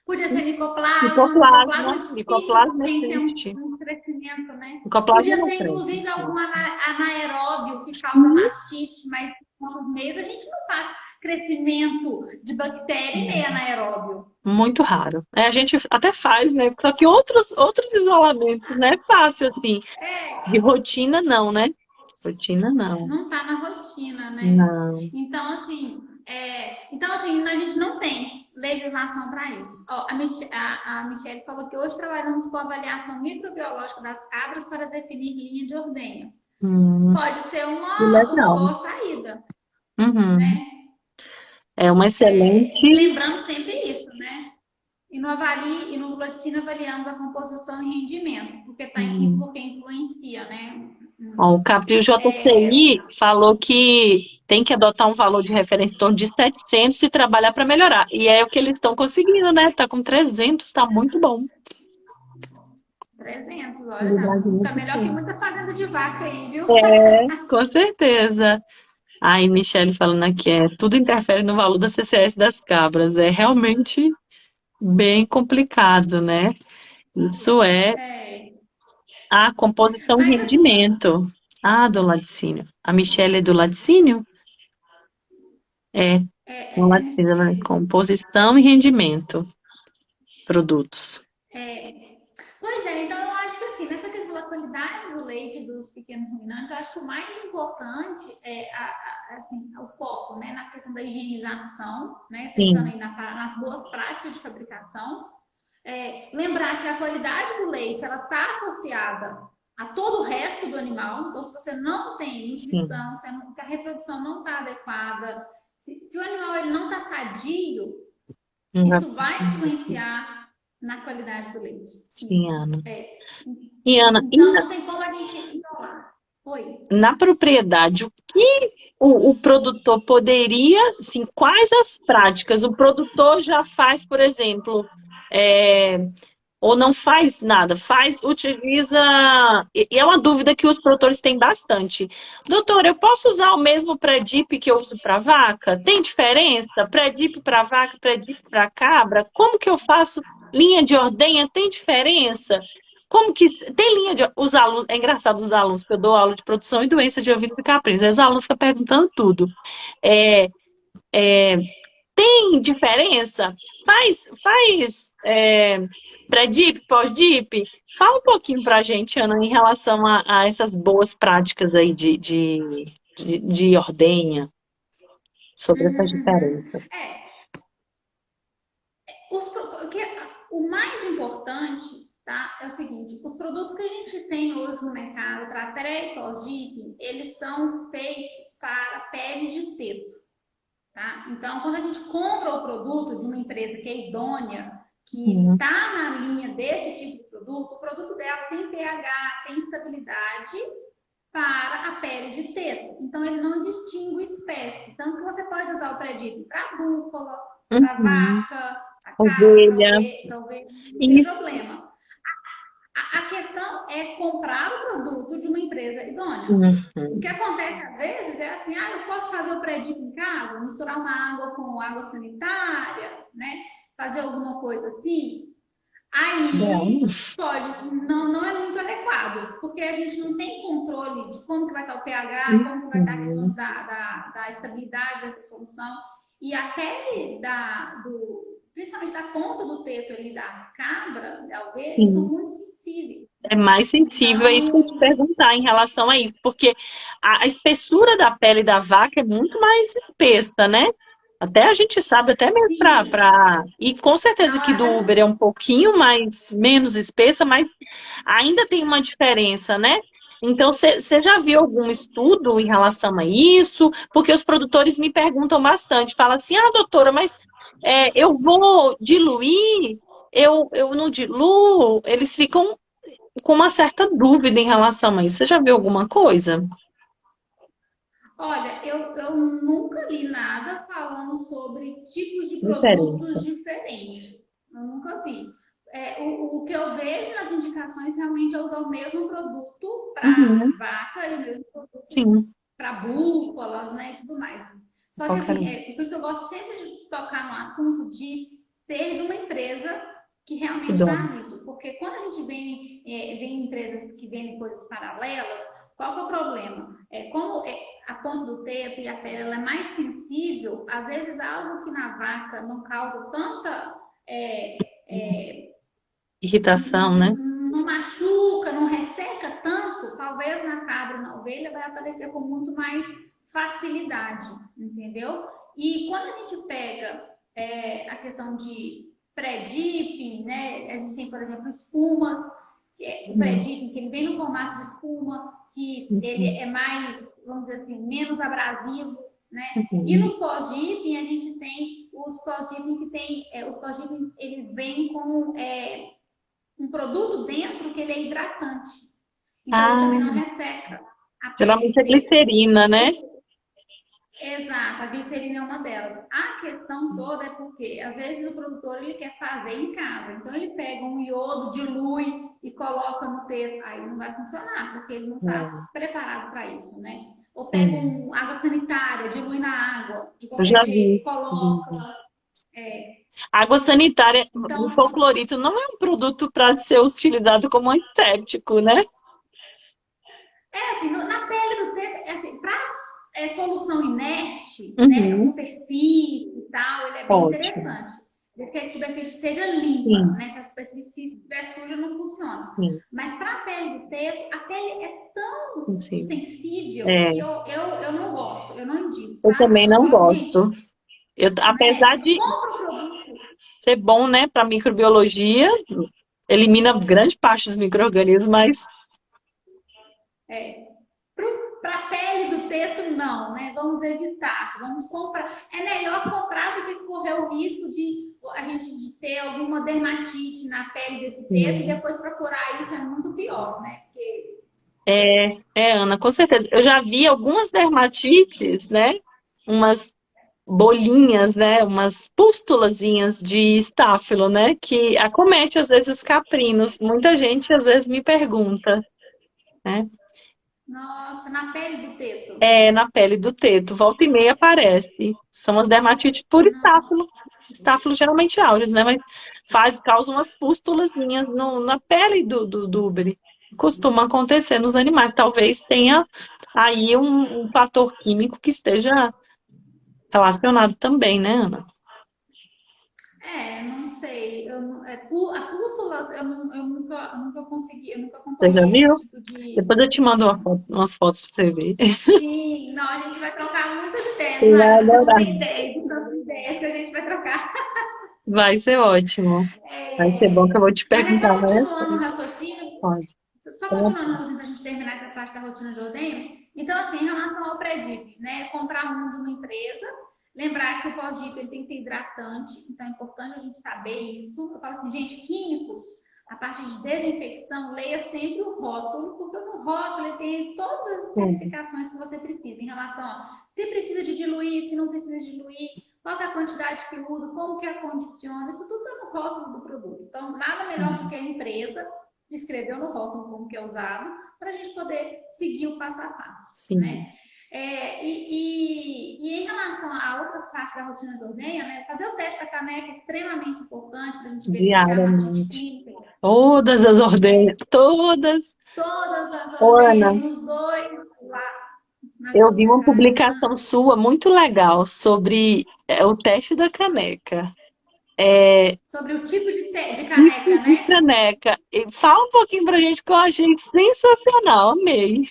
podia ser micoplasma. micoplasma, Micoplasma é difícil, micoplasma tem que ter existe. um crescimento, né? Micoplasma Podia não ser, cresce. inclusive, algum anaeróbio que causa mastite, mas nos meios a gente não faz crescimento de bactéria em meio anaeróbio. Muito raro. A gente até faz, né? Só que outros isolamentos, não é fácil assim. De rotina, não, né? Rotina, não. Não está na rotina, né? Não. Então, assim, a gente não tem legislação para isso. Ó, a Michelle falou que hoje trabalhamos com avaliação microbiológica das cabras para definir linha de ordenha. Hum, Pode ser que uma legal. boa saída, Uhum. né? É uma excelente. Lembrando sempre isso, né? E no Laticínio avaliamos a composição e rendimento, Hum. porque influencia, né? Ó, o Capri É, JCI falou que tem que adotar um valor de referência em torno de 700 e trabalhar para melhorar. E é o que eles estão conseguindo, né? Tá com 300, tá muito bom. 300, olha, Qualidade tá muito melhor que boa. muita fazenda de vaca aí, viu? Com certeza. Aí, Michele falando aqui, tudo interfere no valor da CCS das cabras. É realmente bem complicado, né? Isso é É, a composição e mas assim, rendimento. Ah, do laticínio. A Michele é do laticínio? É, do é laticínio, né? Composição e rendimento. Produtos. É, pois é, então eu acho que assim, nessa questão da qualidade do leite dos pequenos ruminantes, eu acho que o mais importante é assim, o foco, né, na questão da higienização, né, pensando Sim. aí nas boas práticas de fabricação, Lembrar que a qualidade do leite ela está associada a todo o resto do animal. Então, se você não tem Sim. nutrição, se a reprodução não está adequada, se o animal ele não está sadio, isso vai Exatamente. influenciar na qualidade do leite. Sim, Isso. Ana. É. E Ana, Então, não tem como a gente isolar. Oi. na propriedade, o que o produtor poderia, assim, quais as práticas o produtor já faz, por exemplo, é, ou não faz nada, utiliza. E é uma dúvida que os produtores têm bastante. Doutor, eu posso usar o mesmo pré-dip que eu uso para vaca? Tem diferença? Pré-dip para vaca, pré-dip para cabra? Como que eu faço linha de ordenha? Tem diferença? Como que tem linha de os alunos, é engraçado os alunos, porque eu dou aula de produção e doença de ouvido e caprinos. Aí os alunos ficam perguntando tudo. É, tem diferença? Faz pré-dip, pós-dip? Fala um pouquinho para a gente, Ana, em relação a essas boas práticas aí de ordenha, sobre essas Uhum, uhum. diferenças. O que, o mais importante, tá, é o seguinte: os produtos que a gente tem hoje no mercado para pré e pós-dip, eles são feitos para peles de teto. Tá? Então, quando a gente compra o produto de uma empresa que é idônea, que Uhum. está na linha desse tipo de produto, o produto dela tem pH, tem estabilidade para a pele de teto. Então, ele não distingue espécie. Tanto que você pode usar o predito para búfala, para Uhum. vaca, para cabra, para Ovelha. ovelha, não tem Isso. problema. A questão é comprar o produto de uma empresa idônea. O que Uhum. acontece às vezes é assim, eu posso fazer o pré-dip em casa, misturar uma água com água sanitária, né? Fazer alguma coisa assim. Não. Aí não é muito adequado, porque a gente não tem controle de como que vai estar o pH, como que vai estar a questão Uhum. da estabilidade dessa solução. E a pele principalmente da ponta do teto ali da cabra, da ovelha, são Sim. muito sensíveis. É mais sensível, é isso que eu ia te Então, perguntar em relação a isso, porque a espessura da pele da vaca é muito mais espessa, né? Até a gente sabe, até mesmo sim, E com certeza que do Uber é um pouquinho mais, menos espessa, mas ainda tem uma diferença, né? Então, você já viu algum estudo em relação a isso? Porque os produtores me perguntam bastante, falam assim, doutora, mas eu vou diluir, eu não diluo, eles ficam com uma certa dúvida em relação a isso. Você já viu alguma coisa? olha, eu nunca li nada falando sobre tipos de produtos Diferença. diferentes. Eu nunca vi. O que eu vejo nas indicações realmente é usar o mesmo produto para Uhum. vaca e o mesmo produto Sim, para búfalas, né, e tudo mais. Só que qualquer assim, um. por isso eu gosto sempre de tocar no assunto de ser de uma empresa que realmente Idôneo. faz isso. Porque quando a gente vem empresas que vendem coisas paralelas, qual que é o problema? Como a ponta do teto e a pele ela é mais sensível, às vezes algo que na vaca não causa tanta. É, é, Irritação, né? não machuca, não resseca tanto, talvez na cabra, na ovelha, vai aparecer com muito mais facilidade, entendeu? E quando a gente pega a questão de pré-dipping, né? A gente tem, por exemplo, espumas, o Uhum. pré-dipping, que ele vem no formato de espuma, que ele Uhum. é mais, vamos dizer assim, menos abrasivo, né? E Uhum. no pós-dipping, a gente tem os pós-dipping que tem, os pós-dipping, ele vem com um produto dentro que ele é hidratante. Então ele também não Ah, resseca a geralmente pele é dele. glicerina, né? Exato, a glicerina é uma delas. A questão toda é porque, às vezes, o produtor ele quer fazer em casa. Então, ele pega um iodo, dilui e coloca no teto. Aí não vai funcionar, porque ele não está É, preparado para isso, né? Ou pega sim. água sanitária, dilui na água, de Eu qualquer já jeito, vi. coloca. Vi. É. Água sanitária, o Então, hipoclorito não é um produto para ser utilizado como antisséptico, né? assim, na pele do teto, assim, para solução inerte, né, para Uhum. superfície e tal, ele é bem Ótimo. interessante. Desde que a superfície esteja limpa, Sim, né? Se a superfície estiver suja, não funciona. sim. Mas para a pele do teto, a pele é tão Sim. sensível que É, eu não gosto, eu não indico, eu sabe? também Eu não gosto, gente, gosto. Eu, apesar né? de Compra o produto. ser bom, né, para microbiologia, elimina grande parte dos micro-organismos, mas É. Para a pele do teto, não, né? Vamos evitar, vamos comprar. É melhor comprar do que correr o risco de a gente de ter alguma dermatite na pele desse teto e sim. depois procurar isso é muito pior, né? Porque Ana, com certeza. Eu já vi algumas dermatites, né? Umas bolinhas, né? Umas pústulazinhas de estáfilo, né? Que acomete às vezes os caprinos. Muita gente às vezes me pergunta, né? nossa, na pele do teto. É na pele do teto, volta e meia aparece. São as dermatites por Não. estáfilo. Estáfilo geralmente áureos, né? Mas causa umas pústulazinhas na pele do úbere. Costuma acontecer nos animais. Talvez tenha aí um fator químico que esteja relacionado também, né, Ana? É, não sei. A pústula, eu nunca consegui, eu nunca Você já acompanhei esse viu? tipo de. Depois eu te mando umas fotos pra você ver. Sim, não, a gente vai trocar muitas ideias, Você vai Mari. Você não adorar. tem ideia de tantas ideias que a gente vai trocar. Vai ser ótimo. Vai ser bom que eu É, vou te mas é perguntar só várias continuando o coisas. raciocínio, Pode. só continuando o raciocínio para a gente terminar essa parte da rotina de ordenho. Então, assim, em relação ao pré-dip, né? Comprar um de uma empresa, lembrar que o pós-dip ele tem que ter hidratante, então é importante a gente saber isso. Eu falo assim, gente, químicos, a parte de desinfecção, leia sempre o rótulo, porque no rótulo ele tem todas as Sim. especificações que você precisa em relação a se precisa de diluir, se não precisa de diluir, qual é a quantidade que usa, como que acondiciona, isso tudo está no rótulo do produto. Então, nada melhor do que a empresa escreveu no rótulo como que é usado, para a gente poder seguir o passo a passo, Sim. né? E em relação a outras partes da rotina de ordenha, né, fazer o teste da caneca é extremamente importante para a gente verificar a mastite Diariamente. clínica, Todas as ordenhas, todas. todas as Ô, Ana, ordenhas nos dois, lá nas eu duas vi uma metades. publicação sua muito legal sobre o teste da caneca. É, Sobre o tipo de tipo caneca, de né? caneca. E fala um pouquinho pra gente que eu achei sensacional, amei.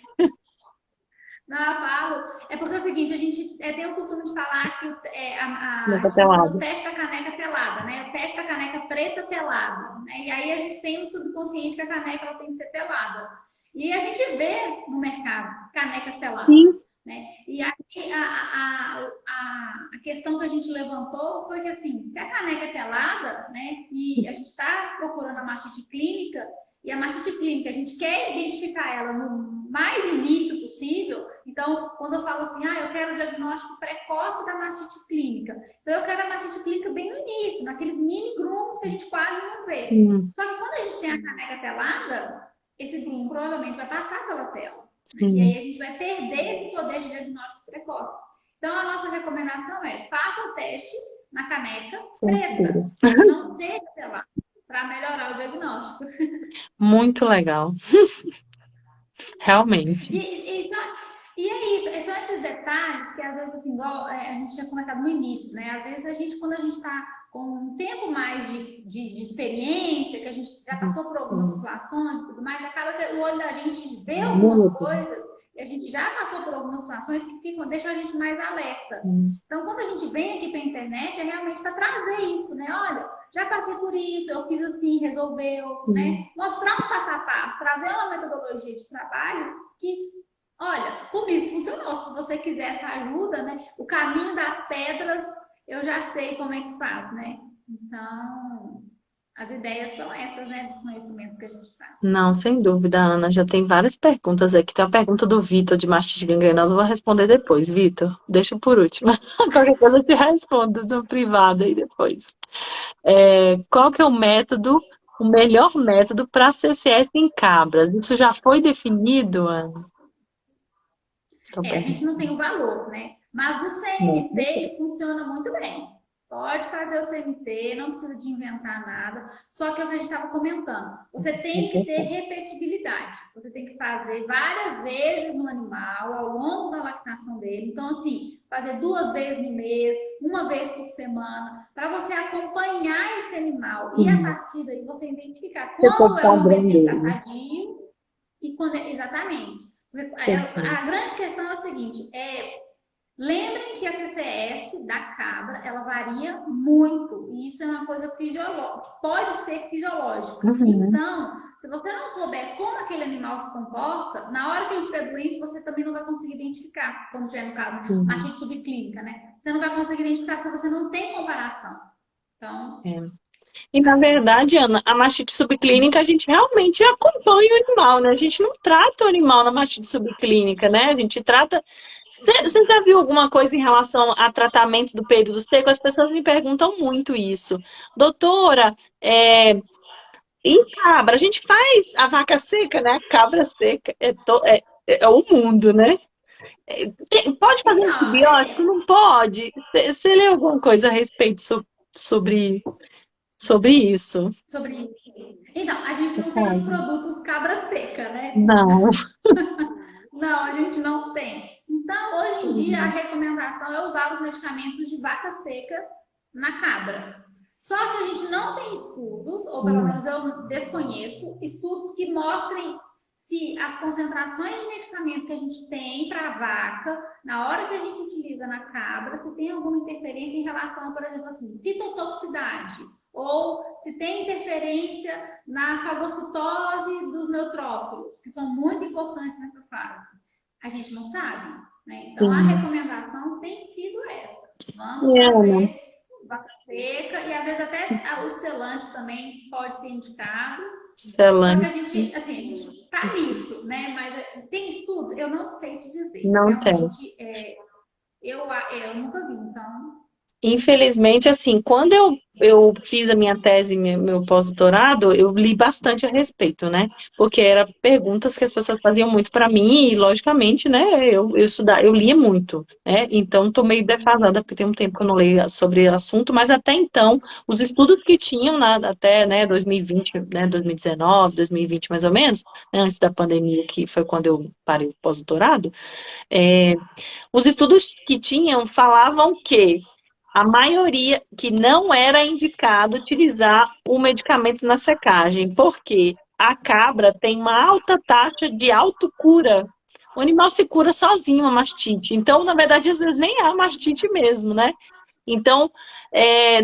Não, eu falo. É porque é o seguinte, a gente tem o costume de falar que a Caneca gente tem que fazer o pelada. teste da caneca telada, né? O teste da caneca preta telada, né? E aí a gente tem no subconsciente que a caneca ela tem que ser telada. E a gente vê no mercado canecas teladas, Sim. né? E aí a questão que a gente levantou foi que assim, se a caneca é telada, né? E a gente está procurando a mastite clínica, e a mastite clínica, a gente quer identificar ela no mais início possível. Então, quando eu falo assim, eu quero o diagnóstico precoce da mastite clínica. Então, eu quero a mastite clínica bem no início, naqueles mini grumos que a gente quase não vê. Sim, Só que quando a gente tem a caneca telada, esse grumo provavelmente vai passar pela tela. Né? E aí sim, a gente vai perder esse poder de diagnóstico precoce. Então, a nossa recomendação é faça o teste na caneca preta, certeza. que não seja telada, para melhorar o diagnóstico. Muito legal, realmente. E é isso, são esses detalhes que às vezes, assim, igual a gente tinha comentado no início, né? Às vezes a gente, quando a gente está com um tempo mais de experiência, que a gente já passou por algumas Sim. situações e tudo mais, acaba que o olho da gente vê algumas Muito. coisas e a gente já passou por algumas situações que deixam a gente mais alerta. Sim. Então, quando a gente vem aqui para a internet, é realmente para trazer isso, né? Olha, já passei por isso, eu fiz assim, resolveu, né? Sim. Mostrar um passo a passo, trazer uma metodologia de trabalho que, olha, comigo funcionou. Se você quiser essa ajuda, né? O caminho das pedras, eu já sei como é que faz, né? Então, as ideias são essas, né? Dos conhecimentos que a gente traz. Não, sem dúvida, Ana. Já tem várias perguntas aqui. Tem uma pergunta do Vitor de mastite gangrenosa. Eu vou responder depois, Vitor. Deixa por último. Qualquer coisa eu te respondo no privado aí depois. Qual que é o melhor método para CCS em cabras? Isso já foi definido, Ana? Estão A gente não tem perguntando. o valor, né? Mas o Não, CMT não sei. ele funciona muito bem. Pode fazer o CMT, não precisa de inventar nada. Só que é o que a gente estava comentando. Você tem que ter repetibilidade. Você tem que fazer várias vezes no animal, ao longo da lactação dele. Então, assim, fazer 2 vezes no mês, uma vez por semana, para você acompanhar esse animal. E a Sim. partir daí você identificar Você foi quando é o padrão momento que ele está dele. sadio e quando é exatamente. Perfeito. A grande questão é o seguinte: Lembrem que a CCS da cabra, ela varia muito, e isso é uma coisa fisiológica, pode ser fisiológica. Uhum. Então, se você não souber como aquele animal se comporta, na hora que ele estiver doente, você também não vai conseguir identificar, como já é no caso, Sim. mastite subclínica, né? Você não vai conseguir identificar porque você não tem comparação. Então, É. E na assim, verdade, Ana, a mastite subclínica a gente realmente acompanha o animal, né? A gente não trata o animal na mastite subclínica, né? A gente trata. Você já viu alguma coisa em relação a tratamento do período seco? As pessoas me perguntam muito isso. Doutora, em cabra, a gente faz a vaca seca, né? A cabra seca é o mundo, né? Pode fazer então, antibiótico? Não pode? Você leu alguma coisa a respeito sobre, sobre isso? sobre isso. Então, a gente não tem os produtos cabra seca, né? Não. Não, a gente não tem. Então, hoje em dia, a recomendação é usar os medicamentos de vaca seca na cabra. Só que a gente não tem estudos, ou pelo Hum, menos eu desconheço, estudos que mostrem se as concentrações de medicamento que a gente tem para a vaca, na hora que a gente utiliza na cabra, se tem alguma interferência em relação, por exemplo, assim, citotoxicidade, ou se tem interferência na fagocitose dos neutrófilos, que são muito importantes nessa fase. A gente não sabe, né? Então a sim. recomendação tem sido essa. Vamos É, Ana. fazer vaca seca e às vezes até o selante também pode ser indicado. Só que Celane. a gente, assim, a gente tá nisso, né? Mas tem estudos, eu não sei te dizer. Não tem. Realmente, eu nunca vi, então. Infelizmente, assim, quando eu fiz a minha tese, meu pós-doutorado, eu li bastante a respeito, né? Porque eram perguntas que as pessoas faziam muito para mim e, logicamente, né, eu lia muito, né? Então, estou meio defasada, porque tem um tempo que eu não leio sobre o assunto, mas até então, os estudos que tinham até, né, 2020, né, 2019, 2020 mais ou menos, né, antes da pandemia, que foi quando eu parei o pós-doutorado, os estudos que tinham falavam que a maioria que não era indicado utilizar o medicamento na secagem, porque a cabra tem uma alta taxa de autocura. O animal se cura sozinho a mastite. Então, na verdade, às vezes nem há mastite mesmo, né? Então,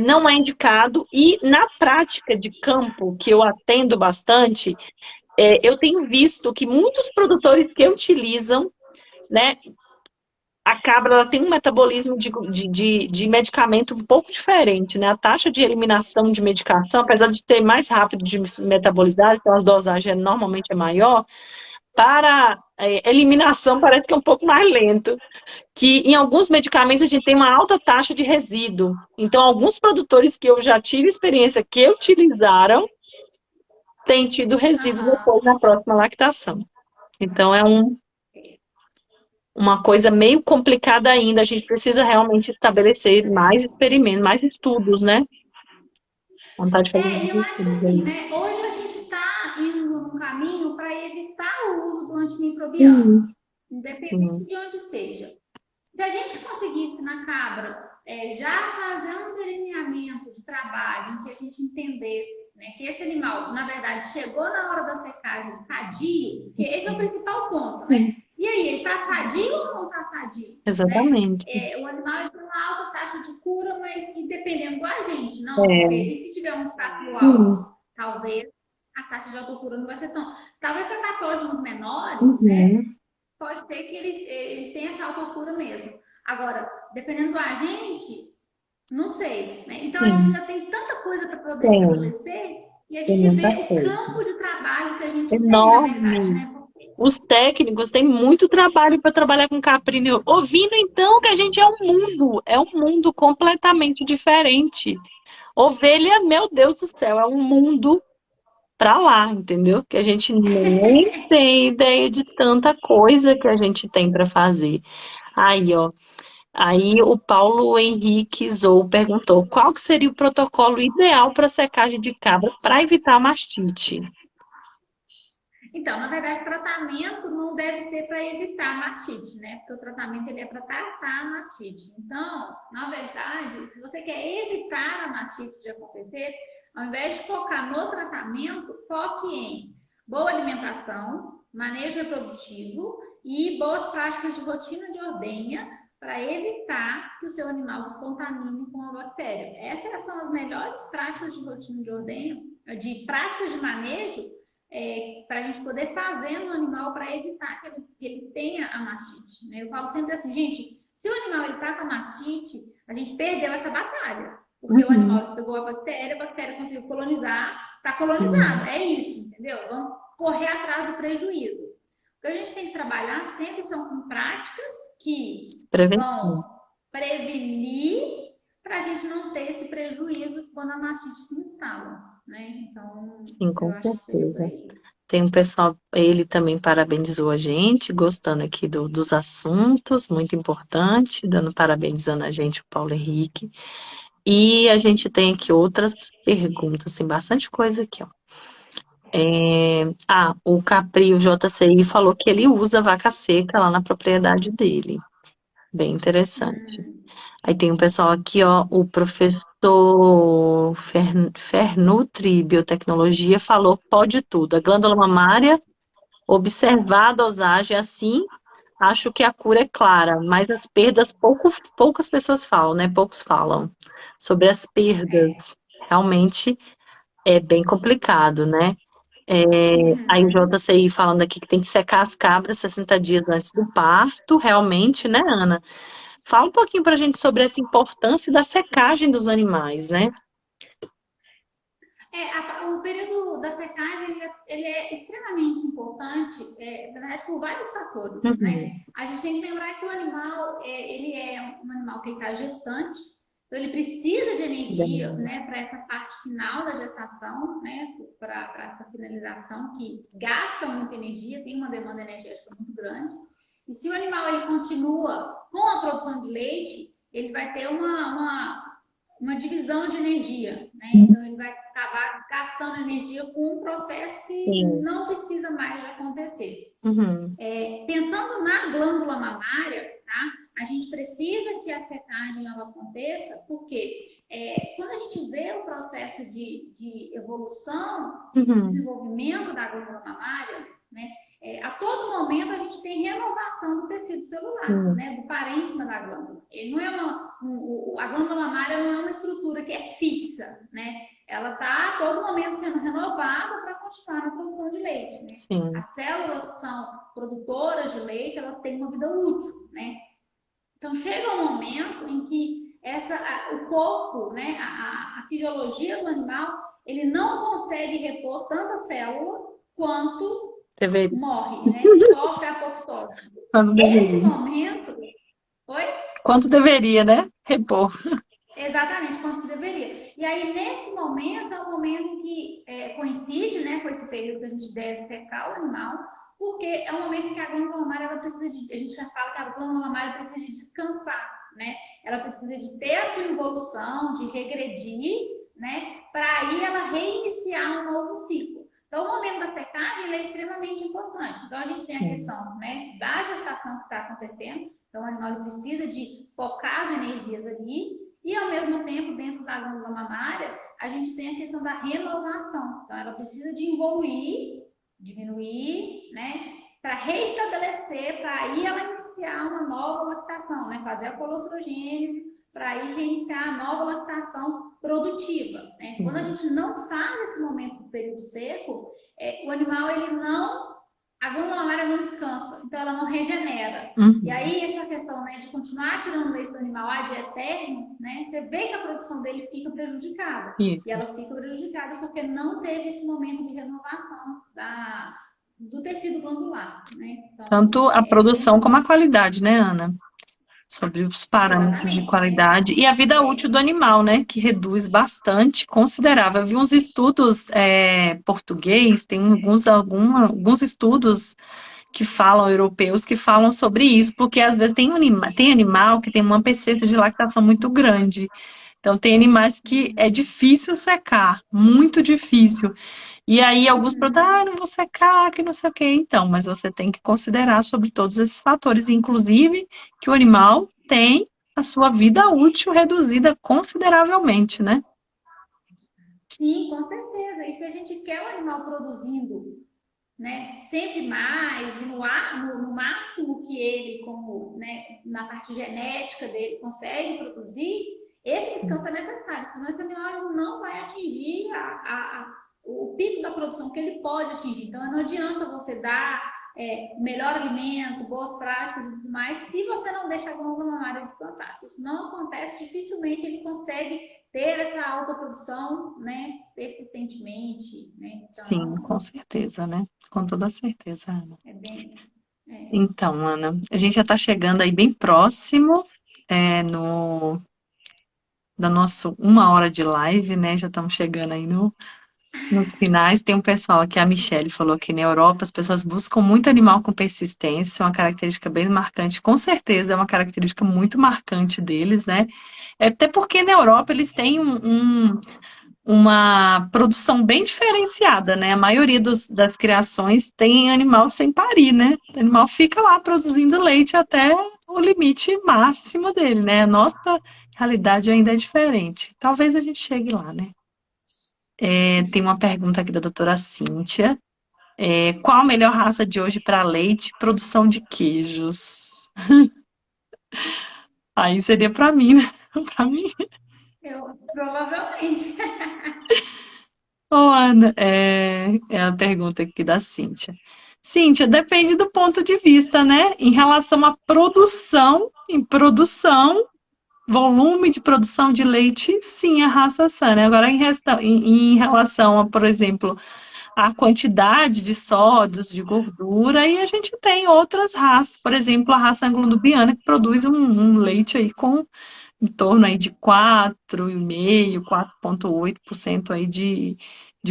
não é indicado. E na prática de campo, que eu atendo bastante, eu tenho visto que muitos produtores que utilizam, né, a cabra ela tem um metabolismo de medicamento um pouco diferente, né? A taxa de eliminação de medicação, apesar de ser mais rápido de metabolizar, então as dosagens normalmente é maior, para eliminação parece que é um pouco mais lento. Que em alguns medicamentos a gente tem uma alta taxa de resíduo. Então, alguns produtores que eu já tive experiência que utilizaram têm tido resíduo Aham. depois na próxima lactação. Então, uma coisa meio complicada ainda. A gente precisa realmente estabelecer mais experimentos, mais estudos, né? Vontade de fazer E mais eu acho que estudos assim, aí. né? Hoje a gente está indo num caminho para evitar o uso do antimicrobiano, Sim, independente sim, de onde seja. Se a gente conseguisse na cabra já fazer um delineamento de trabalho em que a gente entendesse, né, que esse animal, na verdade, chegou na hora da secagem sadio, que esse é o principal ponto, né? sim, E aí, ele está sadio ou não está sadio? Né? exatamente. O animal tem uma alta taxa de cura, mas independendo da gente, não, porque É, e se tiver um estáculo altos, sim, talvez a taxa de autocura não vai ser tão. Talvez para patógenos menores, né? uhum, Pode ser que ele tenha essa autocura mesmo. Agora, dependendo do agente, não sei. Né? Então, a gente sim, ainda tem tanta coisa para poder tem, estabelecer e a tem gente muita vê o coisa. campo de trabalho que a gente tem, na verdade, Enorme. né? Porque Os técnicos têm muito trabalho para trabalhar com caprino. Ouvindo então que a gente é um mundo completamente diferente. Ovelha, meu Deus do céu, é um mundo pra lá, entendeu? Que a gente nem tem ideia de tanta coisa que a gente tem para fazer. Aí, ó. Aí o Paulo Henrique Zou perguntou qual que seria o protocolo ideal para secagem de cabra para evitar mastite. Então, na verdade, tratamento não deve ser para evitar a mastite, né? Porque o tratamento ele é para tratar a mastite. Então, na verdade, se você quer evitar a mastite de acontecer, ao invés de focar no tratamento, foque em boa alimentação, manejo reprodutivo e boas práticas de rotina de ordenha para evitar que o seu animal se contamine com a bactéria. Essas são as melhores práticas de rotina de ordenho, de práticas de manejo, para a gente poder fazer no animal para evitar que ele tenha a mastite. Né? Eu falo sempre assim, gente, se o animal está com a mastite, a gente perdeu essa batalha. Porque o animal pegou a bactéria conseguiu colonizar, está colonizado, é isso, entendeu? Vamos correr atrás do prejuízo. O que a gente tem que trabalhar sempre são com práticas que Preventivo. vão prevenir para a gente não ter esse prejuízo quando a mastite se instala, né? Então, Sim, eu com acho que seria por certeza. aí. Tem um pessoal, ele também parabenizou a gente, gostando aqui dos assuntos, muito importante, dando parabenizando a gente, o Paulo Henrique. E a gente tem aqui outras perguntas, tem bastante coisa aqui, ó. O Capri, o JCI, falou que ele usa vaca seca lá na propriedade dele. Bem interessante. Aí tem um pessoal aqui, ó, o professor Fernutri Biotecnologia falou que pode tudo. A glândula mamária, observar a dosagem assim, acho que a cura é clara, mas as perdas poucas pessoas falam, né? Poucos falam sobre as perdas. Realmente é bem complicado, né? Aí o JCI falando aqui que tem que secar as cabras 60 dias antes do parto, realmente, né, Ana? Fala um pouquinho pra gente sobre essa importância da secagem dos animais, né? O período da secagem ele é extremamente importante, na verdade, por vários fatores, né? Uhum. A gente tem que lembrar que o animal, ele é um animal que está gestante, então ele precisa de energia, Bem, né, para essa parte final da gestação, né, para essa finalização que gasta muita energia, tem uma demanda energética muito grande. E se o animal ele continua com a produção de leite, ele vai ter uma divisão de energia, né? Então ele vai acabar gastando energia com um processo que sim. não precisa mais de acontecer. Uhum. Pensando na glândula mamária, tá? A gente precisa que a secagem ela aconteça, porque quando a gente vê o processo de evolução, de Uhum. desenvolvimento da glândula mamária, né? A todo momento a gente tem renovação do tecido celular, Sim. né, do parênquima da glândula. Ele não é a glândula mamária não é uma estrutura que é fixa, né? Ela está a todo momento sendo renovada para continuar na produção de leite, né? Sim. As células que são produtoras de leite, elas têm uma vida útil, né? Então chega um momento em que o corpo, né, a fisiologia do animal, ele não consegue repor tanta célula quanto Deveria. morre, né? Sofre a apoptose. Quanto Esse deveria. momento, oi? Quanto deveria, né? Repor. Exatamente, quanto deveria. E aí, nesse momento, é o momento em que coincide, né, com esse período que a gente deve secar o animal, porque é o momento em que a glândula mamária, ela precisa de, a gente já fala que a glândula mamária precisa de descansar, né? Ela precisa de ter a sua evolução, de regredir, né? Para aí ela reiniciar um novo ciclo. Então, o momento da secagem é extremamente importante. Então, a gente tem a Sim. questão, né, da gestação que está acontecendo. Então, o animal precisa de focar as energias ali. E, ao mesmo tempo, dentro da glândula mamária, a gente tem a questão da renovação. Então, ela precisa de evoluir, diminuir, né? Para restabelecer, para aí ela iniciar uma nova lactação, né? Fazer a colostrogênese, para aí reiniciar a nova lactação produtiva. Né? Quando a Sim. gente não faz esse momento do período seco, o animal ele não, a glândula mamária não descansa, então ela não regenera. E Uhum. aí essa questão, né, de continuar tirando leite do animal ad eterno, né, você vê que a produção dele fica prejudicada. E Isso. ela fica prejudicada porque não teve esse momento de renovação do tecido glandular. Né? Então, Tanto a é produção como a extremamente. qualidade, né, Ana? Sobre os parâmetros de Exatamente. A gente. qualidade e a vida útil do animal, né, que reduz bastante, considerável. Eu vi uns estudos português, tem alguns estudos que falam, europeus, que falam sobre isso, porque às vezes tem animal que tem uma persistência de lactação muito grande. Então, tem animais que é difícil secar, muito difícil. E aí, alguns produtos, não vou secar, que não sei o quê. Então, mas você tem que considerar sobre todos esses fatores, inclusive que o animal tem a sua vida útil reduzida consideravelmente, né? Sim, com certeza. E se a gente quer o animal produzindo né, sempre mais, e no máximo que ele, como, né, na parte genética dele, consegue produzir, esse descanso é necessário, senão esse animal não vai atingir o pico da produção que ele pode atingir. Então, não adianta você dar melhor alimento, boas práticas e tudo mais, se você não deixa a glândula mamária descansar. Se isso não acontece, dificilmente ele consegue ter essa alta produção, né, persistentemente, né? Sim, Então, com certeza, né? Com toda certeza, Ana. é bem. É. Então, Ana, a gente já está chegando aí bem próximo no da nossa 1 hora de live, né? Já estamos chegando aí nos finais. Tem um pessoal aqui, a Michelle falou que na Europa as pessoas buscam muito animal com persistência, uma característica bem marcante. Com certeza é uma característica muito marcante deles, né? É até porque na Europa eles têm uma produção bem diferenciada, né? A maioria das criações tem animal sem parir, né? O animal fica lá produzindo leite até o limite máximo dele, né? A nossa realidade ainda é diferente. Talvez a gente chegue lá, né? Tem uma pergunta aqui da doutora Cíntia. Qual a melhor raça de hoje para leite e produção de queijos? Aí seria para mim, né? Para mim. Eu provavelmente. Ô, Ana, é a pergunta aqui da Cíntia. Cíntia, depende do ponto de vista, né? Em relação à produção, em produção, volume de produção de leite, sim, a raça Sana. Agora, em relação a, por exemplo, a quantidade de sódios, de gordura, e a gente tem outras raças, por exemplo, a raça anglo-nubiana, que produz um leite aí com em torno aí de 4,5%, 4,8% aí de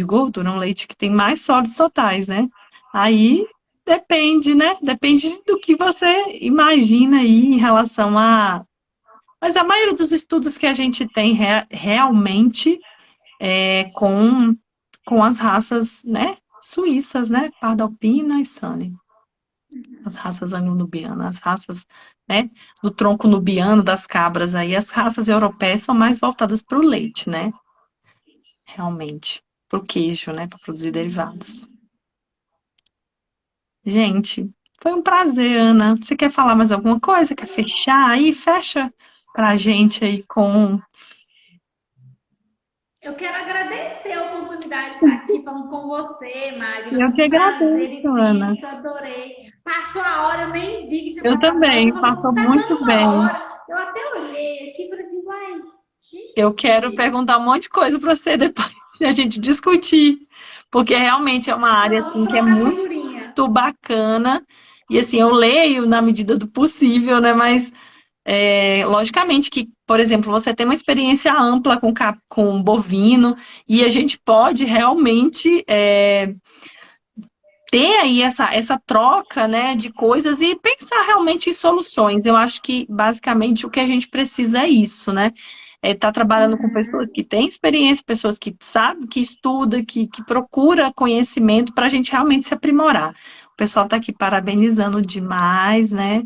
gordura, um leite que tem mais sólidos totais, né? Aí depende, né? Depende do que você imagina aí em relação a. Mas a maioria dos estudos que a gente tem realmente com as raças, né? Suíças, né? Parda alpina e Sane. As raças anglo-nubianas, as raças, né, do tronco nubiano, das cabras aí, as raças europeias são mais voltadas para o leite, né? Realmente, para o queijo, né, para produzir derivados. Gente, foi um prazer, Ana. Você quer falar mais alguma coisa? Quer fechar aí? Fecha pra gente aí com. Eu quero agradecer a oportunidade de estar aqui falando com você, Magna. Eu Foi que um prazer agradeço, Ana. imenso, adorei. Passou a hora, eu nem vi que tinha Eu passado uma hora. Você também, falou passou assim, tá muito dando uma bem. hora. Eu até olhei aqui e falei assim, uai, Eu quero gente, perguntar um monte de coisa para você depois e a gente discutir, porque realmente é uma área vamos assim que é trocar muito figurinha. bacana. E assim, eu leio na medida do possível, né? Mas logicamente que, por exemplo, você tem uma experiência ampla com bovino e a gente pode realmente ter aí essa troca, né, de coisas e pensar realmente em soluções. Eu acho que basicamente o que a gente precisa é isso, né? Tá trabalhando com pessoas que têm experiência, pessoas que sabem, que estudam, que procura conhecimento para a gente realmente se aprimorar. O pessoal está aqui parabenizando demais, né?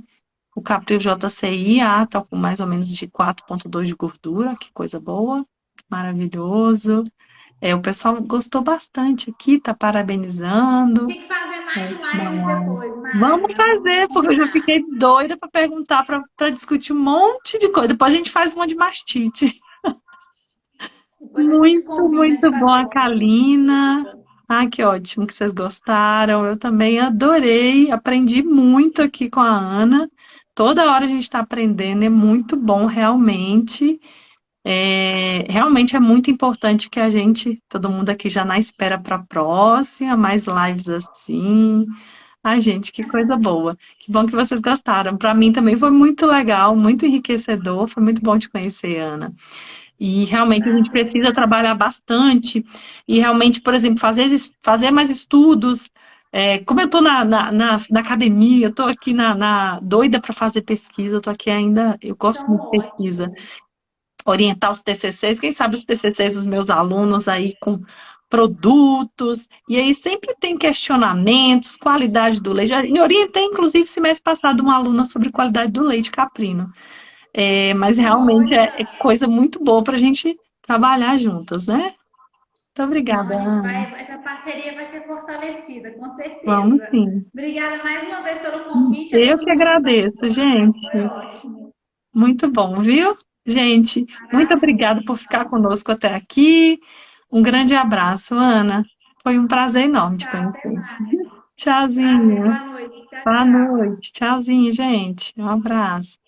O Capri JCI, tá com mais ou menos de 4,2 de gordura, que coisa boa, maravilhoso. O pessoal gostou bastante aqui, tá parabenizando. Tem que fazer mais Ótima lives live. depois, Vamos Magna. fazer, Vamos porque eu já combinar. fiquei doida para perguntar, para discutir um monte de coisa. Depois a gente faz uma de mastite. Depois a gente Muito, combina de muito bom fazer a uma. Kalina. Ah, que ótimo que vocês gostaram. Eu também adorei, aprendi muito aqui com a Ana. Toda hora a gente está aprendendo, é muito bom, realmente. Realmente é muito importante que a gente, todo mundo aqui já na espera para a próxima, mais lives assim. Ai, gente, que coisa boa. Que bom que vocês gostaram. Para mim também foi muito legal, muito enriquecedor. Foi muito bom te conhecer, Ana. E realmente a gente precisa trabalhar bastante. E realmente, por exemplo, fazer mais estudos. Como eu estou na academia, eu estou aqui doida para fazer pesquisa, eu estou aqui ainda, eu gosto Então, muito de pesquisa ótimo. orientar os TCCs, quem sabe os TCCs dos meus alunos aí com produtos, e aí sempre tem questionamentos, qualidade do leite. Eu orientei, inclusive, semestre passado, uma aluna sobre qualidade do leite caprino. Mas realmente é Olha, coisa muito boa para a gente trabalhar juntas, né? Muito Então, obrigada, a gente Ana. vai, essa parceria vai ser fortalecida, com Vamos certeza. sim. Obrigada mais uma vez pelo convite, Eu adorei que nosso agradeço, bate-papo, foi gente. ótimo. Muito bom, viu? Gente, muito obrigada por ficar Maravilha. conosco até aqui. Um grande abraço, Ana. Foi um prazer enorme te Tchau, até conhecer. mais. Prazer, Tchauzinho. boa noite. Tchau, Boa tchau. noite. Tchauzinho, gente. Um abraço.